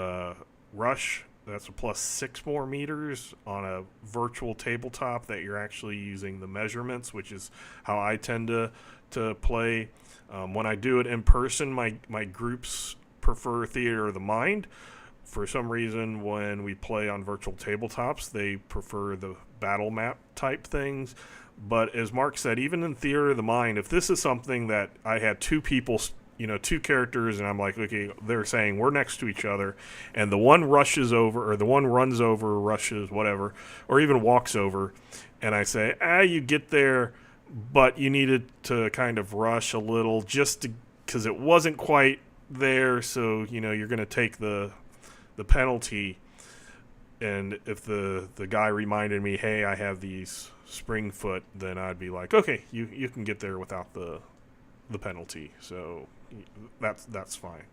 rush, that's a +6 more meters on a virtual tabletop that you're actually using the measurements, which is how I tend to play. When I do it in person, my groups prefer Theater of the Mind. For some reason, when we play on virtual tabletops, they prefer the battle map type things. But as Mark said, even in Theater of the Mind, if this is something that I had 2 people, 2 characters, and I'm like, okay, they're saying we're next to each other, and the one rushes over, or the one runs over, rushes, whatever, or even walks over, and I say, you get there, but you needed to kind of rush a little just because it wasn't quite there, so you're going to take the penalty. And if the guy reminded me, hey, I have these spring foot, then I'd be like, okay, you can get there without the penalty, so that's fine.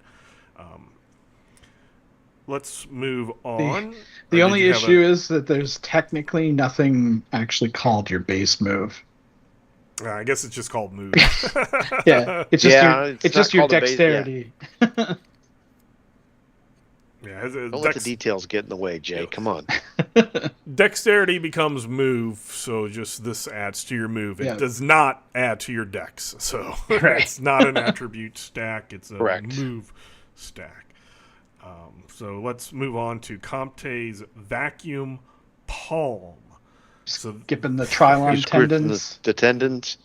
Let's move on. The only issue is that there's technically nothing actually called your base move. I guess it's just called move. Yeah, it's just your dexterity. Don't let the details get in the way, Jay. Come on. Dexterity becomes move, so just this adds to your move. It does not add to your dex, so it's not an attribute stack. It's a move stack. So let's move on to Comte's Vacuum Palm. So Skipping the Trilon tendons. The tendons.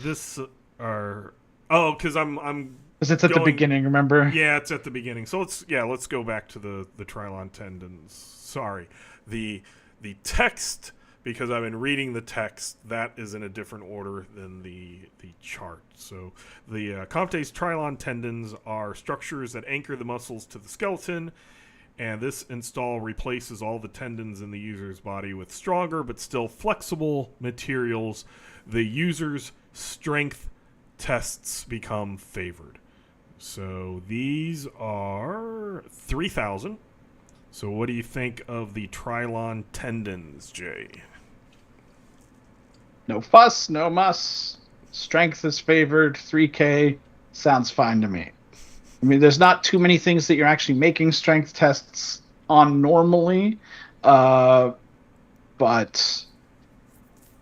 this are because I'm Because it's at the beginning, remember? Yeah, it's at the beginning. So let's go back to the Trilon tendons. Sorry, the text, because I've been reading the text, that is in a different order than the chart. So the Comte's Trilon tendons are structures that anchor the muscles to the skeleton, and this install replaces all the tendons in the user's body with stronger but still flexible materials. The user's strength tests become favored. So these are 3,000. So what do you think of the Trilon tendons, Jay? No fuss, no muss. Strength is favored. 3K sounds fine to me. I mean, there's not too many things that you're actually making strength tests on normally, but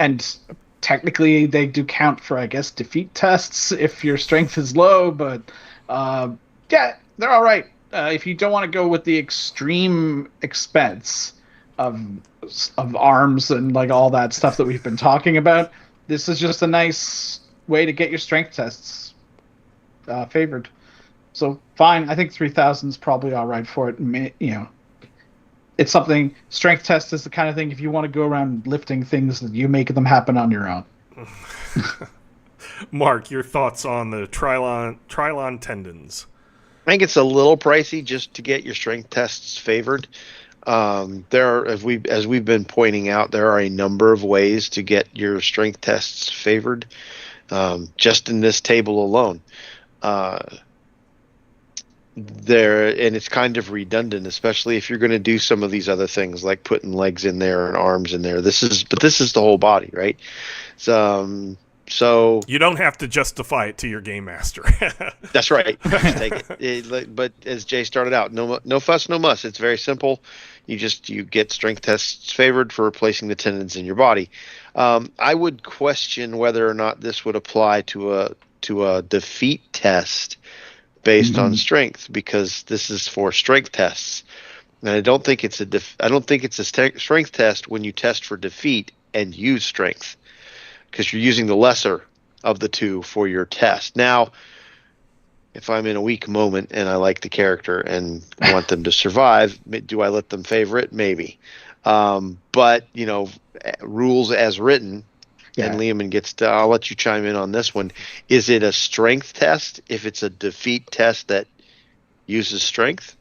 and technically they do count for, I guess, defeat tests if your strength is low. But yeah, they're all right. If you don't want to go with the extreme expense of arms and like all that stuff that we've been talking about, this is just a nice way to get your strength tests favored. So fine, I think 3,000 is probably all right for it. It's something. Strength test is the kind of thing, if you want to go around lifting things, that you make them happen on your own. Mark, your thoughts on the Trilon tendons? I think it's a little pricey just to get your strength tests favored. There are, as we've been pointing out, there are a number of ways to get your strength tests favored. Just in this table alone, and it's kind of redundant, especially if you're going to do some of these other things like putting legs in there and arms in there. This is the whole body, right? So you don't have to justify it to your game master. That's right. Just take it. But as Jay started out, no fuss, no muss. It's very simple. You get strength tests favored for replacing the tendons in your body. I would question whether or not this would apply to a defeat test based on strength, because this is for strength tests, and I don't think it's a strength test when you test for defeat and use strength, because you're using the lesser of the two for your test. Now, if I'm in a weak moment and I like the character and want them to survive, do I let them favor it? Maybe. But, rules as written, and Leamon I'll let you chime in on this one. Is it a strength test if it's a defeat test that uses strength?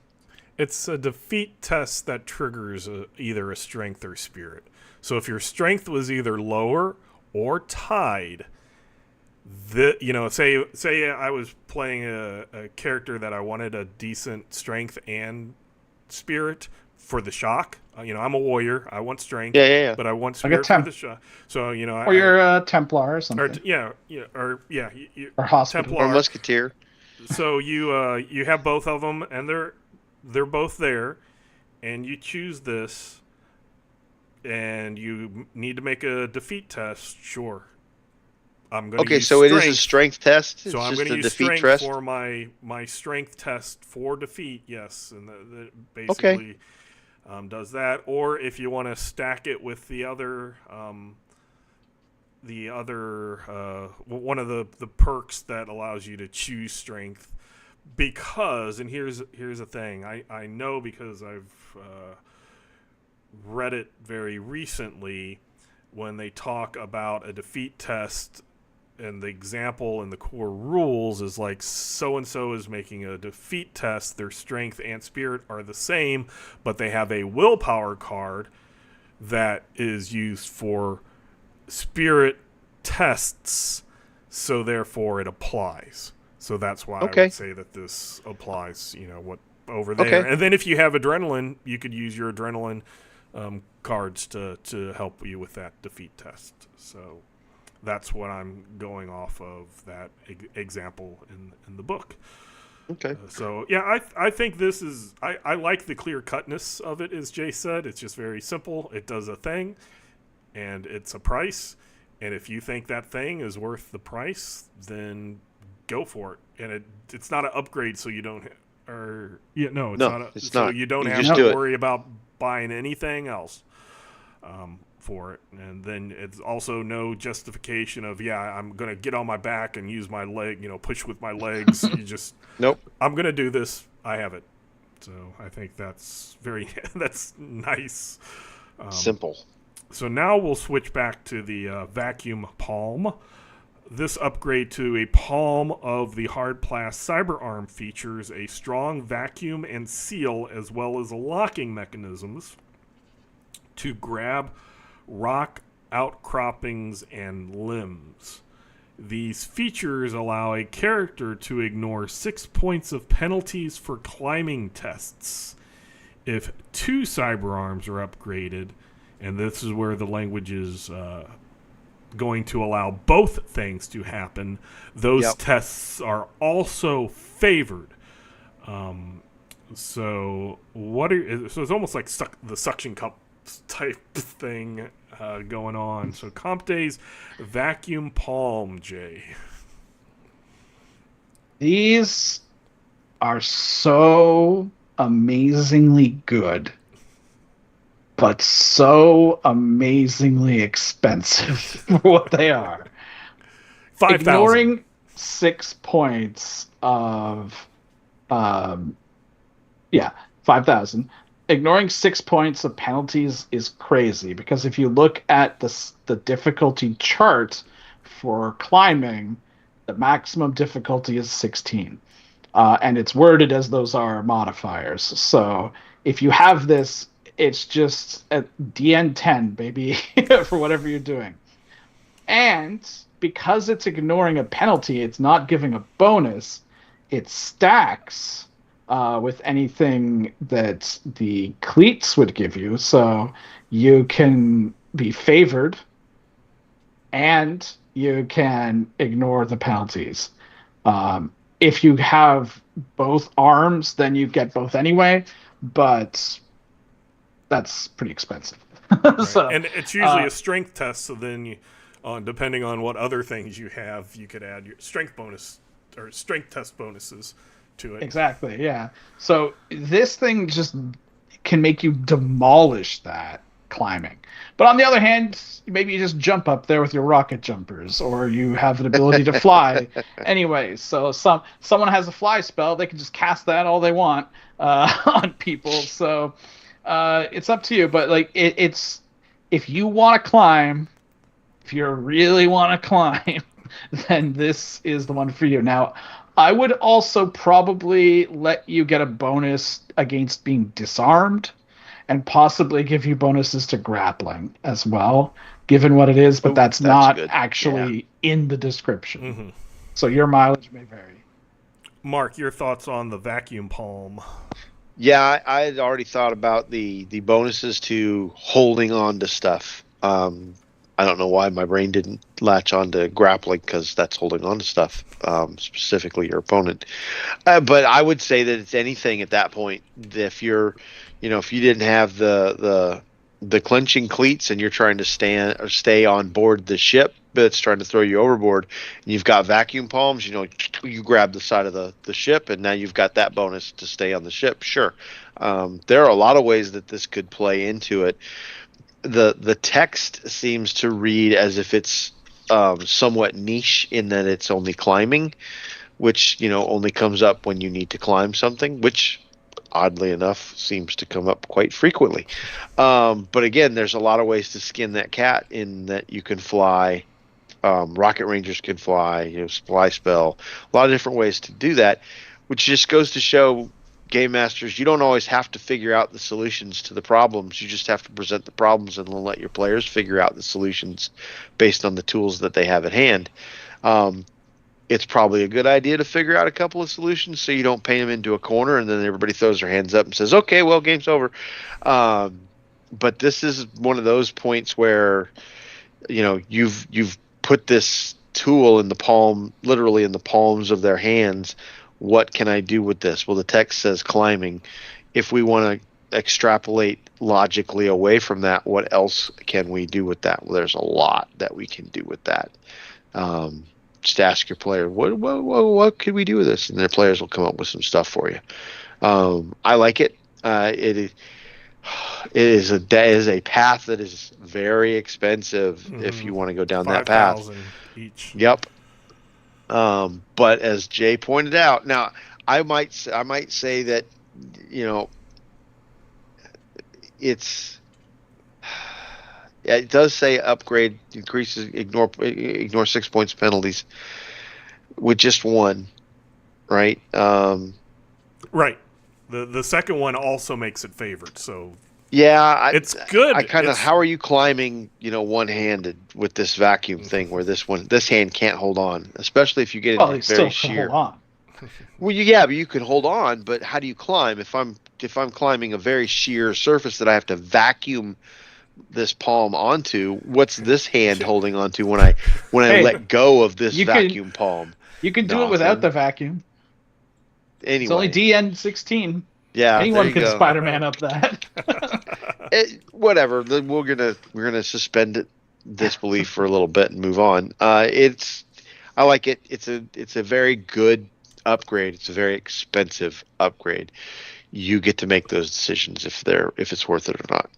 It's a defeat test that triggers either a strength or spirit. So if your strength was either lower or tied, say I was playing a character that I wanted a decent strength and spirit for the shock. I'm a warrior. I want strength. Yeah. But I want spirit for the shock. So or you're a Templar or something. Or hospital Templar or Musketeer. So you have both of them, and they're both there, and you choose this, and you need to make a defeat test. Sure. I'm going to use so strength. It is a strength test. So I'm going to use strength for my strength test for defeat. Yes, and that basically does that. Or if you want to stack it with the other one of the perks that allows you to choose strength, because, and here's the thing, I know because I've read it very recently, when they talk about a defeat test, and the example in the core rules is like so-and-so is making a defeat test, their strength and spirit are the same, but they have a willpower card that is used for spirit tests, so therefore it applies. So that's why I would say that this applies, what over there. Okay. And then if you have adrenaline, you could use your adrenaline cards to help you with that defeat test. So that's what I'm going off of, that example in the book. Okay. I think this is, I like the clear cutness of it, as Jay said. It's just very simple. It does a thing, and it's a price. And if you think that thing is worth the price, then go for it. And it's not an upgrade, so you don't. It's not. So you don't have just to do it. worry about buying anything else. for it. And then it's also no justification of, I'm going to get on my back and use my leg, push with my legs. You just, Nope. I'm going to do this. I have it. So I think that's that's nice. Simple. So now we'll switch back to the vacuum palm. This upgrade to a palm of the hard-plast Cyberarm features a strong vacuum and seal as well as locking mechanisms to grab rock outcroppings and limbs. These features allow a character to ignore 6 points of penalties for climbing tests. If 2 Cyberarms are upgraded, and this is where the language is going to allow both things to happen, those tests are also favored. So it's almost like the suction cup type thing going on. So Comte's vacuum palm, Jay. These are so amazingly good, but so amazingly expensive for what they are. 5,000. Ignoring 6 points of 5,000. Ignoring 6 points of penalties is crazy, because if you look at the difficulty chart for climbing, the maximum difficulty is 16. And it's worded as those are modifiers. So if you have this, it's just a DN10, baby, for whatever you're doing. And because it's ignoring a penalty, it's not giving a bonus, it stacks with anything that the cleats would give you. So you can be favored and you can ignore the penalties. If you have both arms, then you get both anyway, but that's pretty expensive. Right. So, and it's usually a strength test, so then depending on what other things you have, you could add your strength bonus or strength test bonuses to it. Exactly, yeah. So this thing just can make you demolish that climbing. But on the other hand, maybe you just jump up there with your rocket jumpers, or you have the ability to fly anyway. So someone has a fly spell, they can just cast that all they want on people. So it's up to you. But like it's if you want to climb, if you really want to climb, then this is the one for you. Now, I would also probably let you get a bonus against being disarmed, and possibly give you bonuses to grappling as well, given what it is, but that's not good. Actually in the description. Mm-hmm. So your mileage may vary. Mark, your thoughts on the vacuum palm? Yeah, I had already thought about the bonuses to holding on to stuff. I don't know why my brain didn't latch on to grappling, because that's holding on to stuff, specifically your opponent. But I would say that it's anything at that point. If you're, if you didn't have the clenching cleats and you're trying to stay on board the ship, but it's trying to throw you overboard, and you've got vacuum palms, you grab the side of the ship, and now you've got that bonus to stay on the ship. Sure. There are a lot of ways that this could play into it. The text seems to read as if it's somewhat niche in that it's only climbing, which only comes up when you need to climb something, which oddly enough seems to come up quite frequently. But again, there's a lot of ways to skin that cat, in that you can fly. Rocket Rangers can fly, supply spell, a lot of different ways to do that, which just goes to show game masters, you don't always have to figure out the solutions to the problems. You just have to present the problems and let your players figure out the solutions based on the tools that they have at hand. It's probably a good idea to figure out a couple of solutions so you don't paint them into a corner and then everybody throws their hands up and says, okay, well, game's over. But this is one of those points where you've put this tool in the palm, literally in the palms of their hands. What can I do with this? Well, the text says climbing. If we want to extrapolate logically away from that, what else can we do with that? Well, there's a lot that we can do with that. Just ask your player, what could we do with this? And their players will come up with some stuff for you. I like it. That is a path that is very expensive if you want to go down that path. 5,000 each. Yep. But as Jay pointed out, now I might say that, you know, it does say upgrade increases, ignore 6 points penalties with just one, right? Right. The second one also makes it favored, so yeah, it's good. How are you climbing, you know, one-handed with this vacuum thing where this hand can't hold on, especially if you get into very sheer. Hold on. Well, but you can hold on, but how do you climb if I'm climbing a very sheer surface that I have to vacuum this palm onto? What's this hand holding onto when I let go of this vacuum palm? You can do it without the vacuum. Anyway, it's only DN16. Yeah, anyone can Spider-Man up that. Whatever. We're gonna suspend disbelief for a little bit and move on. I like it. It's a very good upgrade. It's a very expensive upgrade. You get to make those decisions if it's worth it or not.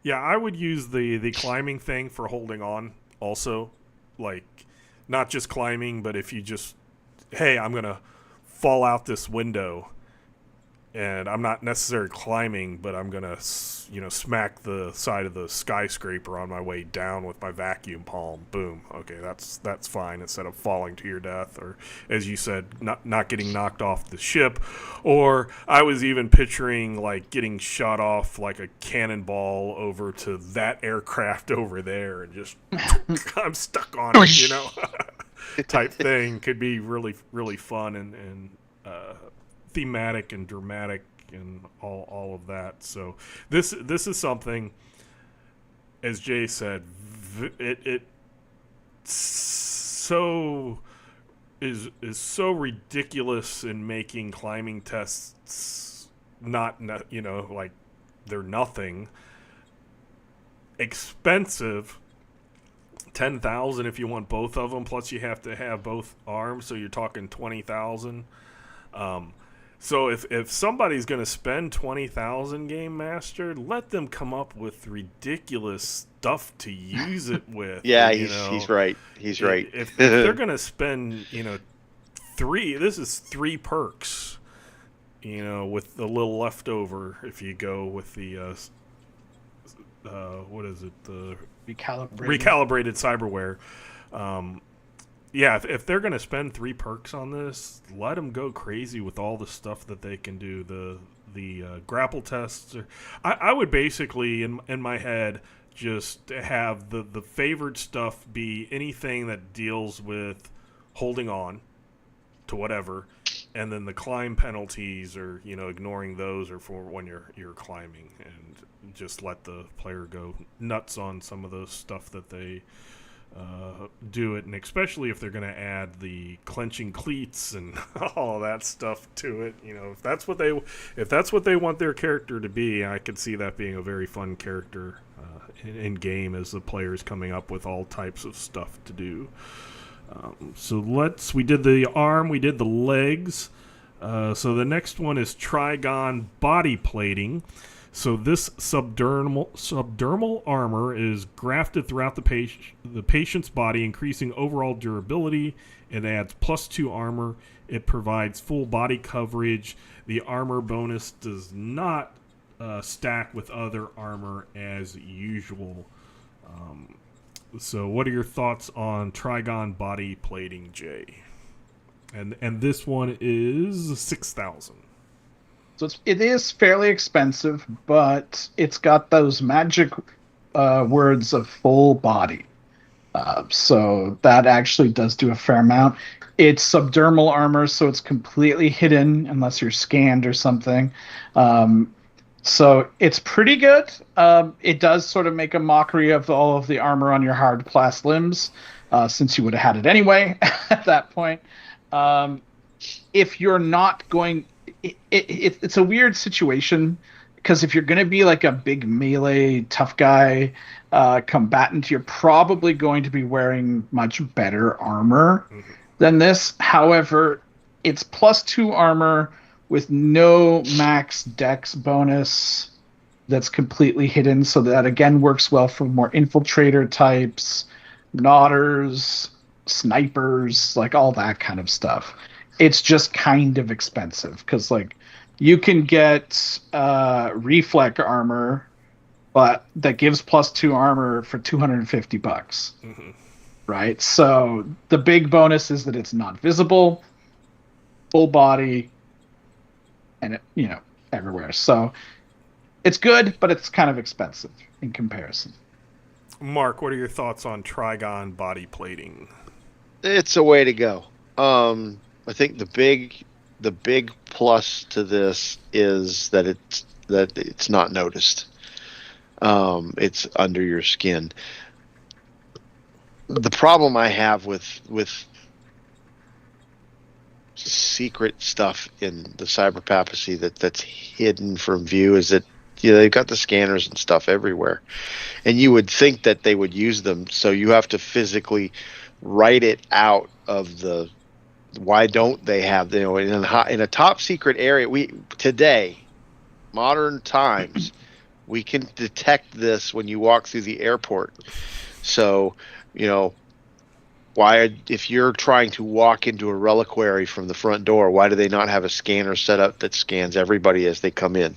Yeah, I would use the climbing thing for holding on also. Like, not just climbing, but if you just, hey, I'm going to fall out this window and I'm not necessarily climbing, but I'm going to, smack the side of the skyscraper on my way down with my vacuum palm. Boom. Okay, that's fine, instead of falling to your death, or, as you said, not getting knocked off the ship. Or I was even picturing, like, getting shot off like a cannonball over to that aircraft over there and just I'm stuck on it, type thing. Could be really, really fun and thematic and dramatic and all of that. So this is something, as Jay said, it so is so ridiculous in making climbing tests not like they're nothing. Expensive. 10,000 if you want both of them, plus you have to have both arms, so you're talking 20,000. So if somebody's going to spend 20,000, Game Master, let them come up with ridiculous stuff to use it with. Yeah, he's right. He's right. If they're going to spend, this is 3 perks, with a little leftover if you go with the what is it? The recalibrated cyberware. If they're going to spend 3 perks on this, let them go crazy with all the stuff that they can do. The grapple tests. I would basically, in my head, just have the favored stuff be anything that deals with holding on to whatever, and then the climb penalties, or ignoring those, or for when you're climbing, and just let the player go nuts on some of the stuff that they do it, and especially if they're going to add the clenching cleats and all of that stuff to it. If that's what they want their character to be, I could see that being a very fun character in game, as the player's coming up with all types of stuff to do. We did the arm, we did the legs. So the next one is Trigon body plating. So this subdermal armor is grafted throughout the patient's body, increasing overall durability. It adds +2 armor. It provides full body coverage. The armor bonus does not stack with other armor as usual. So what are your thoughts on Trigon body plating, Jay? And this one is 6,000. So it is fairly expensive, but it's got those magic words of full body. So that actually does do a fair amount. It's subdermal armor, so it's completely hidden unless you're scanned or something. So it's pretty good. It does sort of make a mockery of all of the armor on your hard class limbs, since you would have had it anyway at that point. If you're not going... It's a weird situation, because if you're going to be like a big melee tough guy combatant, you're probably going to be wearing much better armor than this. However, it's +2 armor with no max dex bonus. that's completely hidden, so that again works well for more infiltrator types, knotters, snipers, like all that kind of stuff. It's just kind of expensive because like you can get reflect armor, but that gives +2 armor for $250, right? So the big bonus is that it's not visible, full body, and it, everywhere. So it's good, but it's kind of expensive in comparison. Mark, what are your thoughts on Trigon body plating? It's a way to go. I think the big plus to this is that it's not noticed. It's under your skin. The problem I have with secret stuff in the cyber papacy that's hidden from view is that they've got the scanners and stuff everywhere, and you would think that they would use them, so you have to physically write it out of the. Why don't they have in a top secret area? Today, modern times, we can detect this when you walk through the airport. So, why, if you're trying to walk into a reliquary from the front door, why do they not have a scanner set up that scans everybody as they come in?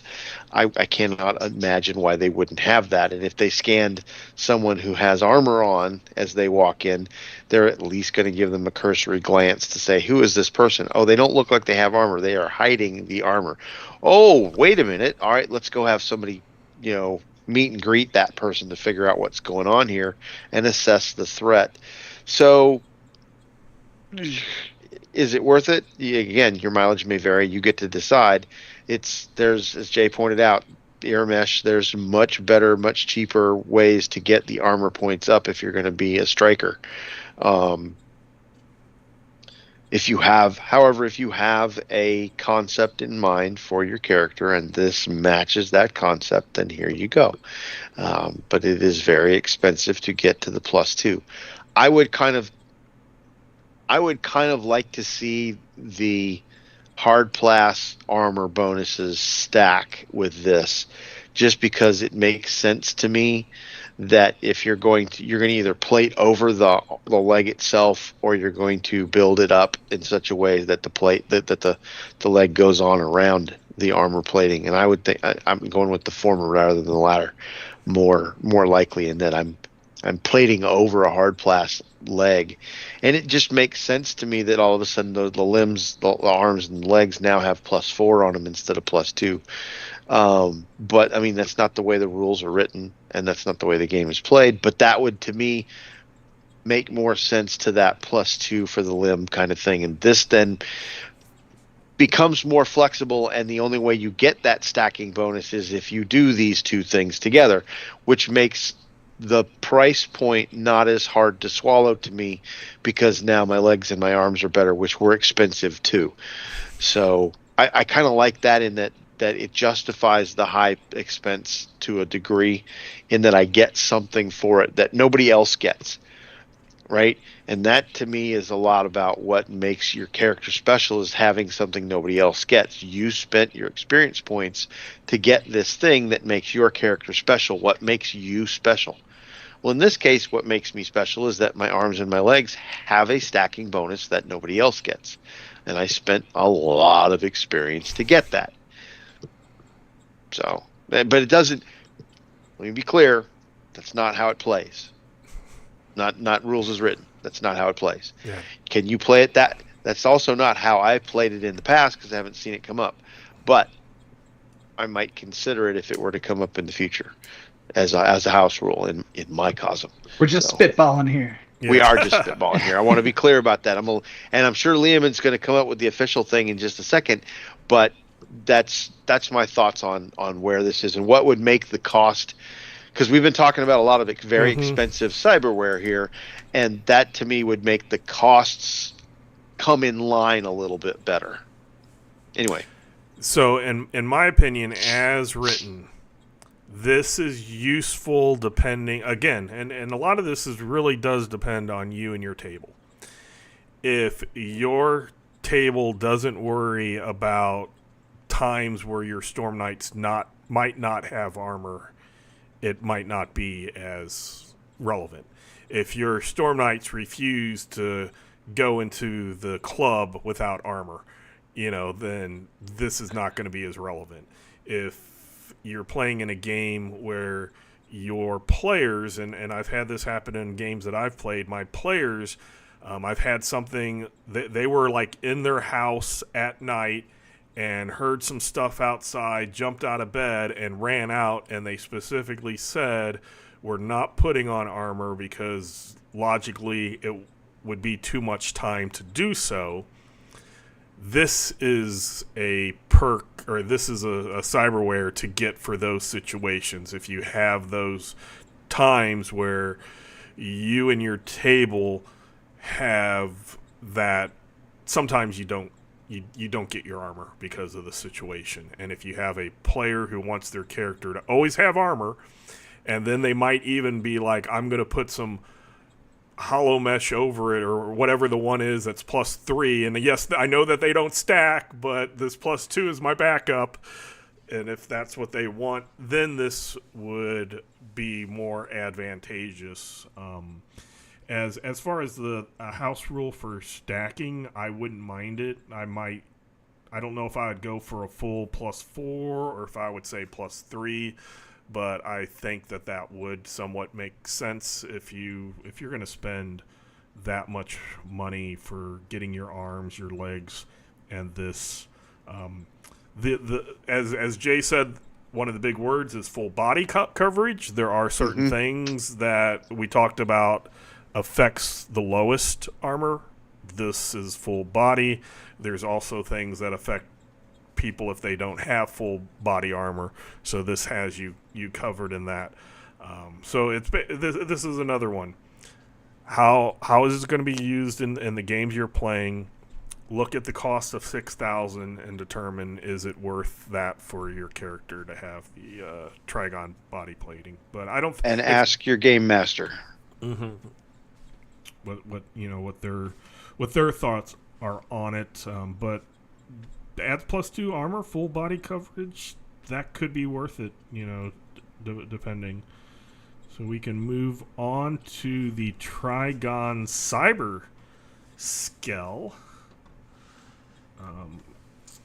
I cannot imagine why they wouldn't have that. And if they scanned someone who has armor on as they walk in, they're at least going to give them a cursory glance to say, who is this person? Oh, they don't look like they have armor. They are hiding the armor. Oh, wait a minute. All right, let's go have somebody, meet and greet that person to figure out what's going on here and assess the threat. So, is it worth it? Again, your mileage may vary. You get to decide. There's, as Jay pointed out, air mesh. There's much better, much cheaper ways to get the armor points up if you're going to be a striker. If you have a concept in mind for your character and this matches that concept, then here you go. But it is very expensive to get to the +2. I would kind of like to see the hard pass armor bonuses stack with this, just because it makes sense to me that if you're going to either plate over the leg itself, or you're going to build it up in such a way that the leg goes on around the armor plating. And I would think I'm going with the former rather than the latter, more likely, in that I'm plating over a hard pass leg, and it just makes sense to me that all of a sudden the limbs, the arms and legs now have +4 on them instead of +2. But I mean, that's not the way the rules are written, and that's not the way the game is played. But that would, to me, make more sense to that +2 for the limb kind of thing. And this then becomes more flexible, and the only way you get that stacking bonus is if you do these two things together, which makes the price point not as hard to swallow to me, because now my legs and my arms are better, which were expensive too. So I kind of like that, in that it justifies the high expense to a degree, in that I get something for it that nobody else gets, right? And that to me is a lot about what makes your character special, is having something nobody else gets. You spent your experience points to get this thing that makes your character special. What makes you special? Well, in this case, what makes me special is that my arms and my legs have a stacking bonus that nobody else gets. And I spent a lot of experience to get that. So, but it doesn't, let me be clear, that's not how it plays. Not rules as written. That's not how it plays. Yeah. Can you play it that? That's also not how I played it in the past, because I haven't seen it come up. But I might consider it if it were to come up in the future as a house rule in my cosm. We're just spitballing here. Yeah. We are just spitballing here. I want to be clear about that. And I'm sure Leamon's going to come up with the official thing in just a second, but that's my thoughts on where this is and what would make the cost, because we've been talking about a lot of very expensive cyberware here, and that to me would make the costs come in line a little bit better. Anyway. So in my opinion, as written, this is useful depending, again, and a lot of this really does depend on you and your table. If your table doesn't worry about times where your Storm Knight's not might not have armor, it might not be as relevant. If your Storm Knights refuse to go into the club without armor, then this is not going to be as relevant. If you're playing in a game where your players, and I've had this happen in games that I've played, my players, I've had something, they were like in their house at night and heard some stuff outside, jumped out of bed and ran out, and they specifically said, we're not putting on armor because logically it would be too much time to do so. This is a perk, or this is a cyberware to get for those situations. If you have those times where you and your table have that, sometimes you don't get your armor because of the situation. And if you have a player who wants their character to always have armor, and then they might even be like, I'm going to put some hollow mesh over it, or whatever the one is that's +3, and yes, I know that they don't stack, but this +2 is my backup, and if that's what they want, then this would be more advantageous. As far as the house rule for stacking, I wouldn't mind it. I don't know if I would go for a full +4 or if I would say +3. But I think that would somewhat make sense if you're going to spend that much money for getting your arms, your legs, and this. As Jay said, one of the big words is full body coverage. There are certain things that we talked about affects the lowest armor. This is full body. There's also things that affect people if they don't have full body armor, so this has you covered in that. So this is another one. How is this going to be used in the games you're playing? Look at the cost of 6,000 and determine, is it worth that for your character to have the Trigon body plating. But I don't. And ask your game master. Mm-hmm. What their thoughts are on it, but. Adds +2 armor, full body coverage, that could be worth it, depending. So we can move on to the Trigon Cyber Skell.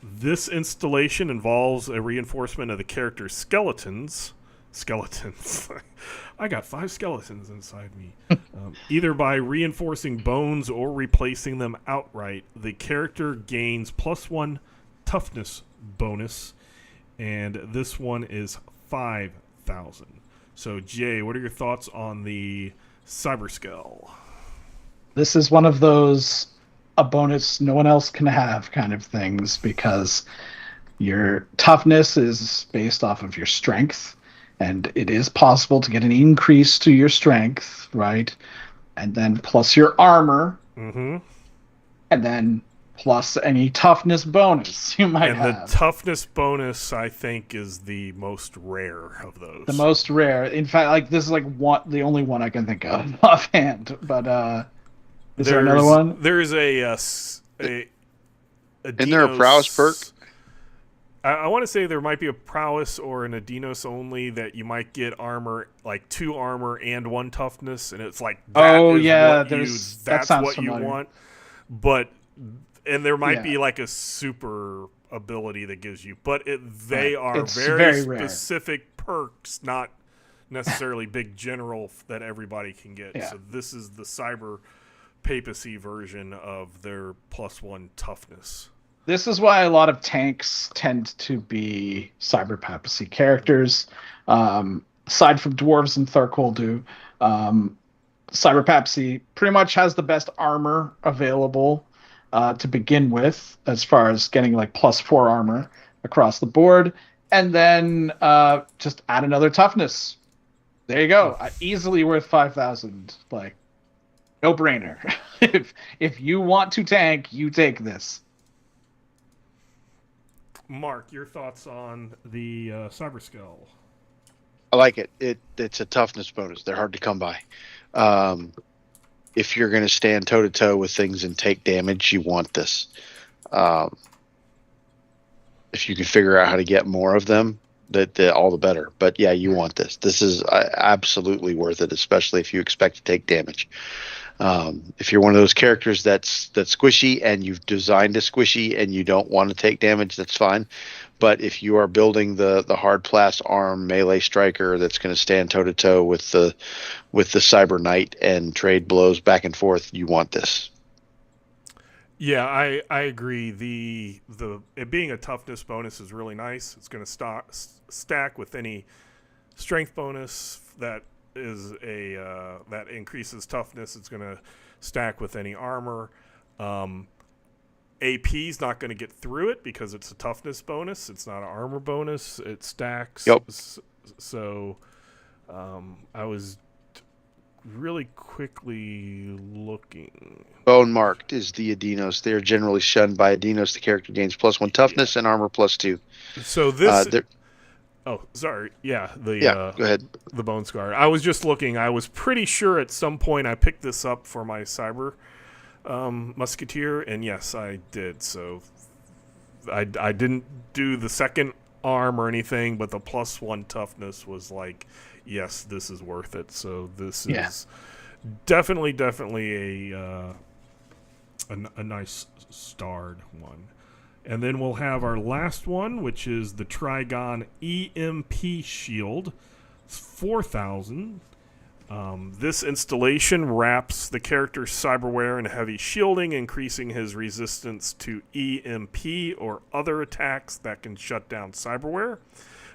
This installation involves a reinforcement of the character's skeletons. I got 5 skeletons inside me. Either by reinforcing bones or replacing them outright, the character gains +1 toughness bonus, and this one is 5,000. So, Jay, what are your thoughts on the Cyber Skell? This is one of those a bonus no one else can have kind of things, because your toughness is based off of your strength, and it is possible to get an increase to your strength, right? And then plus your armor, and then plus any toughness bonus you might have. And the toughness bonus, I think, is the most rare of those. The most rare. In fact, this is the only one I can think of offhand. But is there another one? There's a Isn't there a prowess perk? I want to say there might be a prowess or an Adinos only that you might get armor, like 2 armor and 1 toughness, and it's like that's what you want. But there might be like a super ability that gives you, but they are very specific perks, not necessarily big general that everybody can get. Yeah. So this is the cyber papacy version of their +1 toughness. This is why a lot of tanks tend to be cyber papacy characters. Aside from dwarves and Tharkoldu, cyber papacy pretty much has the best armor available to begin with, as far as getting like +4 armor across the board, and then just add another toughness. There you go. Easily worth 5,000. Like, no brainer. if you want to tank, you take this. Mark, your thoughts on the Cyber Skell? I like it. It's a toughness bonus. They're hard to come by. If you're going to stand toe-to-toe with things and take damage, you want this. If you can figure out how to get more of them, that all the better. But yeah, you want this. This is absolutely worth it, especially if you expect to take damage. If you're one of those characters that's squishy and you've designed a squishy and you don't want to take damage, that's fine. But if you are building the hard plast arm melee striker that's going to stand toe to toe with the Cyber Knight and trade blows back and forth, you want this. Yeah, I agree. The it being a toughness bonus is really nice. It's going to stack with any strength bonus that is that increases toughness. It's going to stack with any armor. AP is not going to get through it because it's a toughness bonus. It's not an armor bonus. It stacks. Yep. So I was really quickly looking. Bone marked is the Adinos. They are generally shunned by Adinos. The character gains +1 toughness and armor +2. So this. Oh, sorry. Yeah. Go ahead. The bone scar. I was just looking. I was pretty sure at some point I picked this up for my cyber musketeer, and yes, I did. So I didn't do the second arm or anything, but the +1 toughness was like, yes, this is worth it. So this is definitely a nice starred one. And then we'll have our last one, which is the Trigon EMP Shield. It's 4,000. This installation wraps the character's cyberware in heavy shielding, increasing his resistance to EMP or other attacks that can shut down cyberware.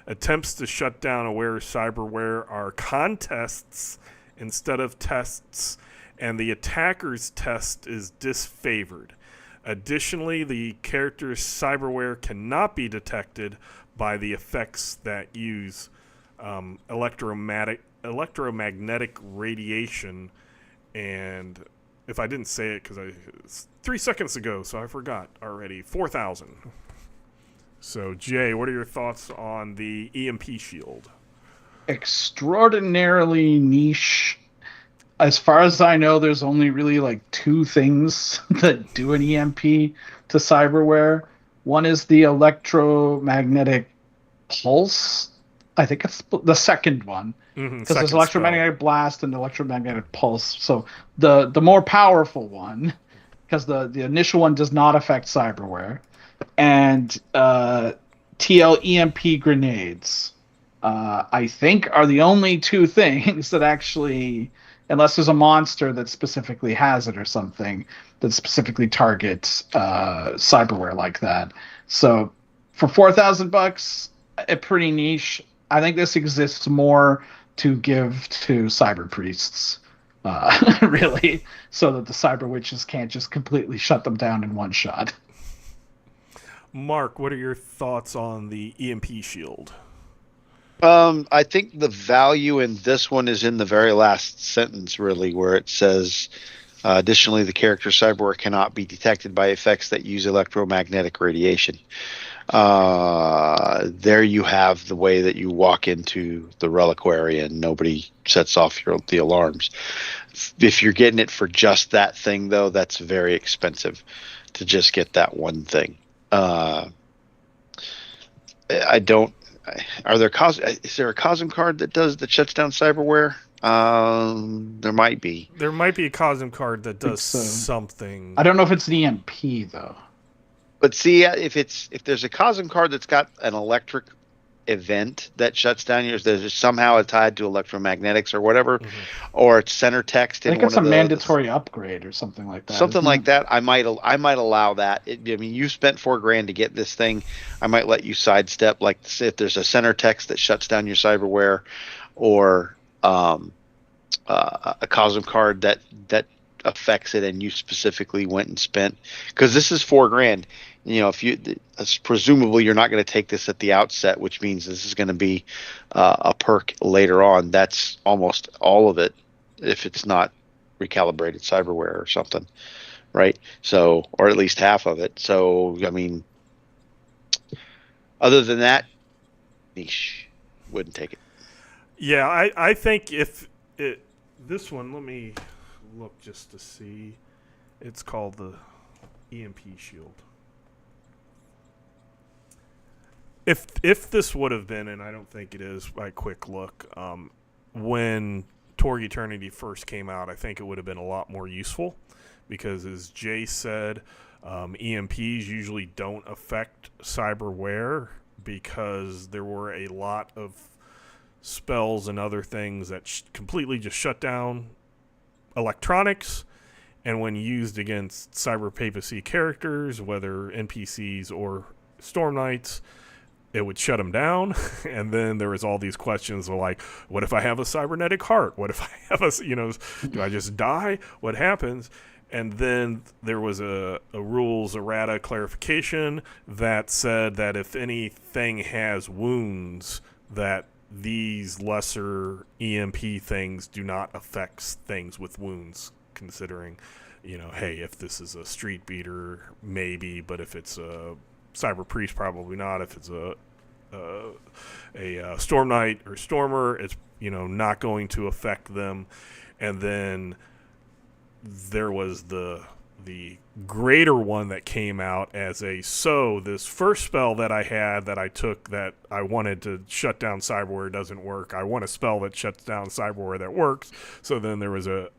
Attempts to shut down a wearer's cyberware are contests instead of tests, and the attacker's test is disfavored. Additionally, the character's cyberware cannot be detected by the effects that use electromagnetic radiation. And if I didn't say it because it's 3 seconds ago, so I forgot already. 4,000. So, Jay, what are your thoughts on the EMP shield? Extraordinarily niche. As far as I know, there's only really like 2 things that do an EMP to cyberware. One is the electromagnetic pulse. I think it's the second one. Because there's electromagnetic blast and electromagnetic pulse. So the more powerful one, because the initial one does not affect cyberware. And TL EMP grenades, I think, are the only 2 things that actually... Unless there's a monster that specifically has it or something that specifically targets cyberware like that. So for $4,000, pretty niche. I think this exists more to give to cyber priests, really, so that the cyber witches can't just completely shut them down in one shot. Mark, what are your thoughts on the EMP shield? I think the value in this one is in the very last sentence, really, where it says, additionally, the character's cyberware cannot be detected by effects that use electromagnetic radiation. There you have the way that you walk into the reliquary and nobody sets off the alarms. If you're getting it for just that thing, though, that's very expensive to just get that one thing. Is there a Cosm card that shuts down cyberware? There might be. There might be a Cosm card that does something. I don't know if it's an EMP though. But see, if there's a Cosm card that's got an electric event that shuts down yours, there's somehow tied to electromagnetics or whatever, or it's center text. I think it's a mandatory upgrade or something like that. Something like that. I might allow that. I mean, you spent $4,000 to get this thing. I might let you sidestep, like if there's a center text that shuts down your cyberware, or a Cosm card that affects it, and you specifically went and spent, because this is $4,000. If you presumably you're not going to take this at the outset, which means this is going to be a perk later on. That's almost all of it, if it's not recalibrated cyberware or something, right? So, or at least half of it. So, I mean, other than that, niche, wouldn't take it. Yeah, I think if this one, let me look just to see. It's called the EMP shield. if this would have been, and I don't think it is by quick look, when Torg Eternity first came out, I think it would have been a lot more useful because, as Jay said, EMPs usually don't affect cyberware because there were a lot of spells and other things that completely just shut down electronics, and when used against cyber papacy characters, whether NPCs or Storm Knights, it would shut them down. And then there was all these questions like, what if I have a cybernetic heart? What if I have a, do I just die? What happens? And then there was a rules errata clarification that said that if anything has wounds, that these lesser EMP things do not affect things with wounds, considering, hey, if this is a street beater, maybe, but if it's a cyber priest, probably not. If it's a storm knight or stormer, it's, not going to affect them. And then there was the greater one that came out as this first spell that I had that I took that I wanted to shut down cyberware doesn't work. I want a spell that shuts down cyberware that works. So then there was a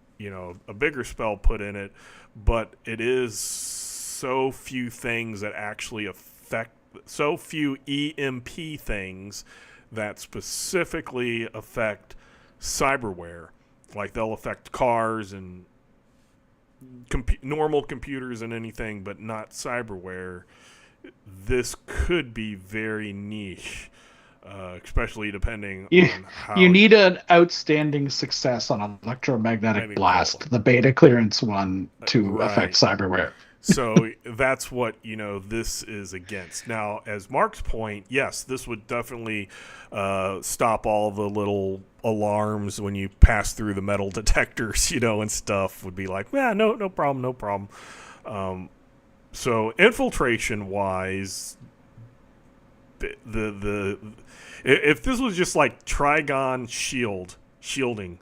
bigger spell put in it, but it is so few things that actually affect, so few EMP things that specifically affect cyberware. Like they'll affect cars and normal computers and anything, but not cyberware. This could be very niche, especially depending on how you need an outstanding success on electromagnetic blast, the beta clearance one, to affect cyberware. So that's what this is against. Now, as Mark's point, yes, this would definitely stop all the little alarms when you pass through the metal detectors, and stuff would be like, yeah, no problem. So infiltration wise, the if this was just like Trigon shielding.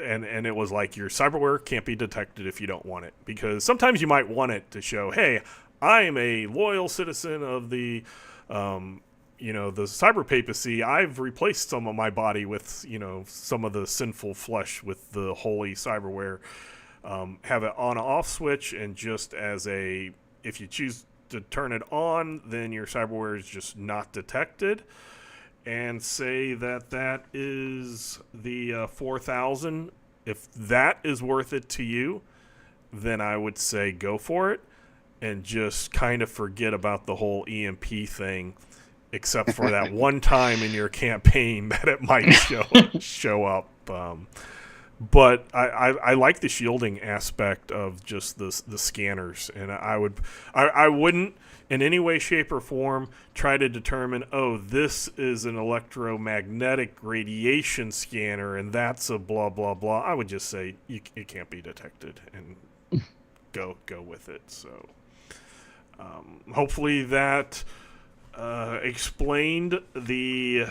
And it was like your cyberware can't be detected if you don't want it, because sometimes you might want it to show, hey, I am a loyal citizen of the the cyber papacy. I've replaced some of my body with some of the sinful flesh with the holy cyberware. Have an on-off switch, and just as if you choose to turn it on, then your cyberware is just not detected. And say that is the 4,000. If that is worth it to you, then I would say go for it, and just kind of forget about the whole EMP thing, except for that one time in your campaign that it might show up. But I like the shielding aspect of just the scanners, and I wouldn't in any way, shape, or form try to determine, this is an electromagnetic radiation scanner and that's a blah blah blah. I would just say it can't be detected and go with it. So hopefully that explained the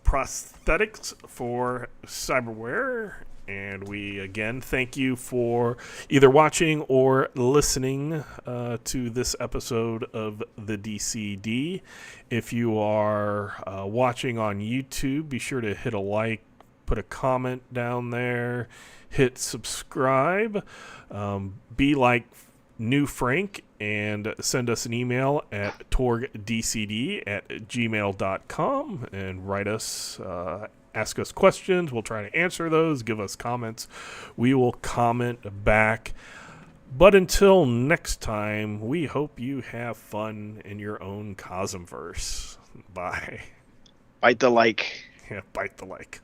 prosthetics for cyberware. And we, again, thank you for either watching or listening to this episode of the DCD. If you are watching on YouTube, be sure to hit a like, put a comment down there, hit subscribe. Be like New Frank and send us an email at torgdcd@gmail.com and write us ask us questions. We'll try to answer those. Give us comments. We will comment back. But until next time, we hope you have fun in your own Cosmverse. Bye. Bite the like. Yeah, bite the like.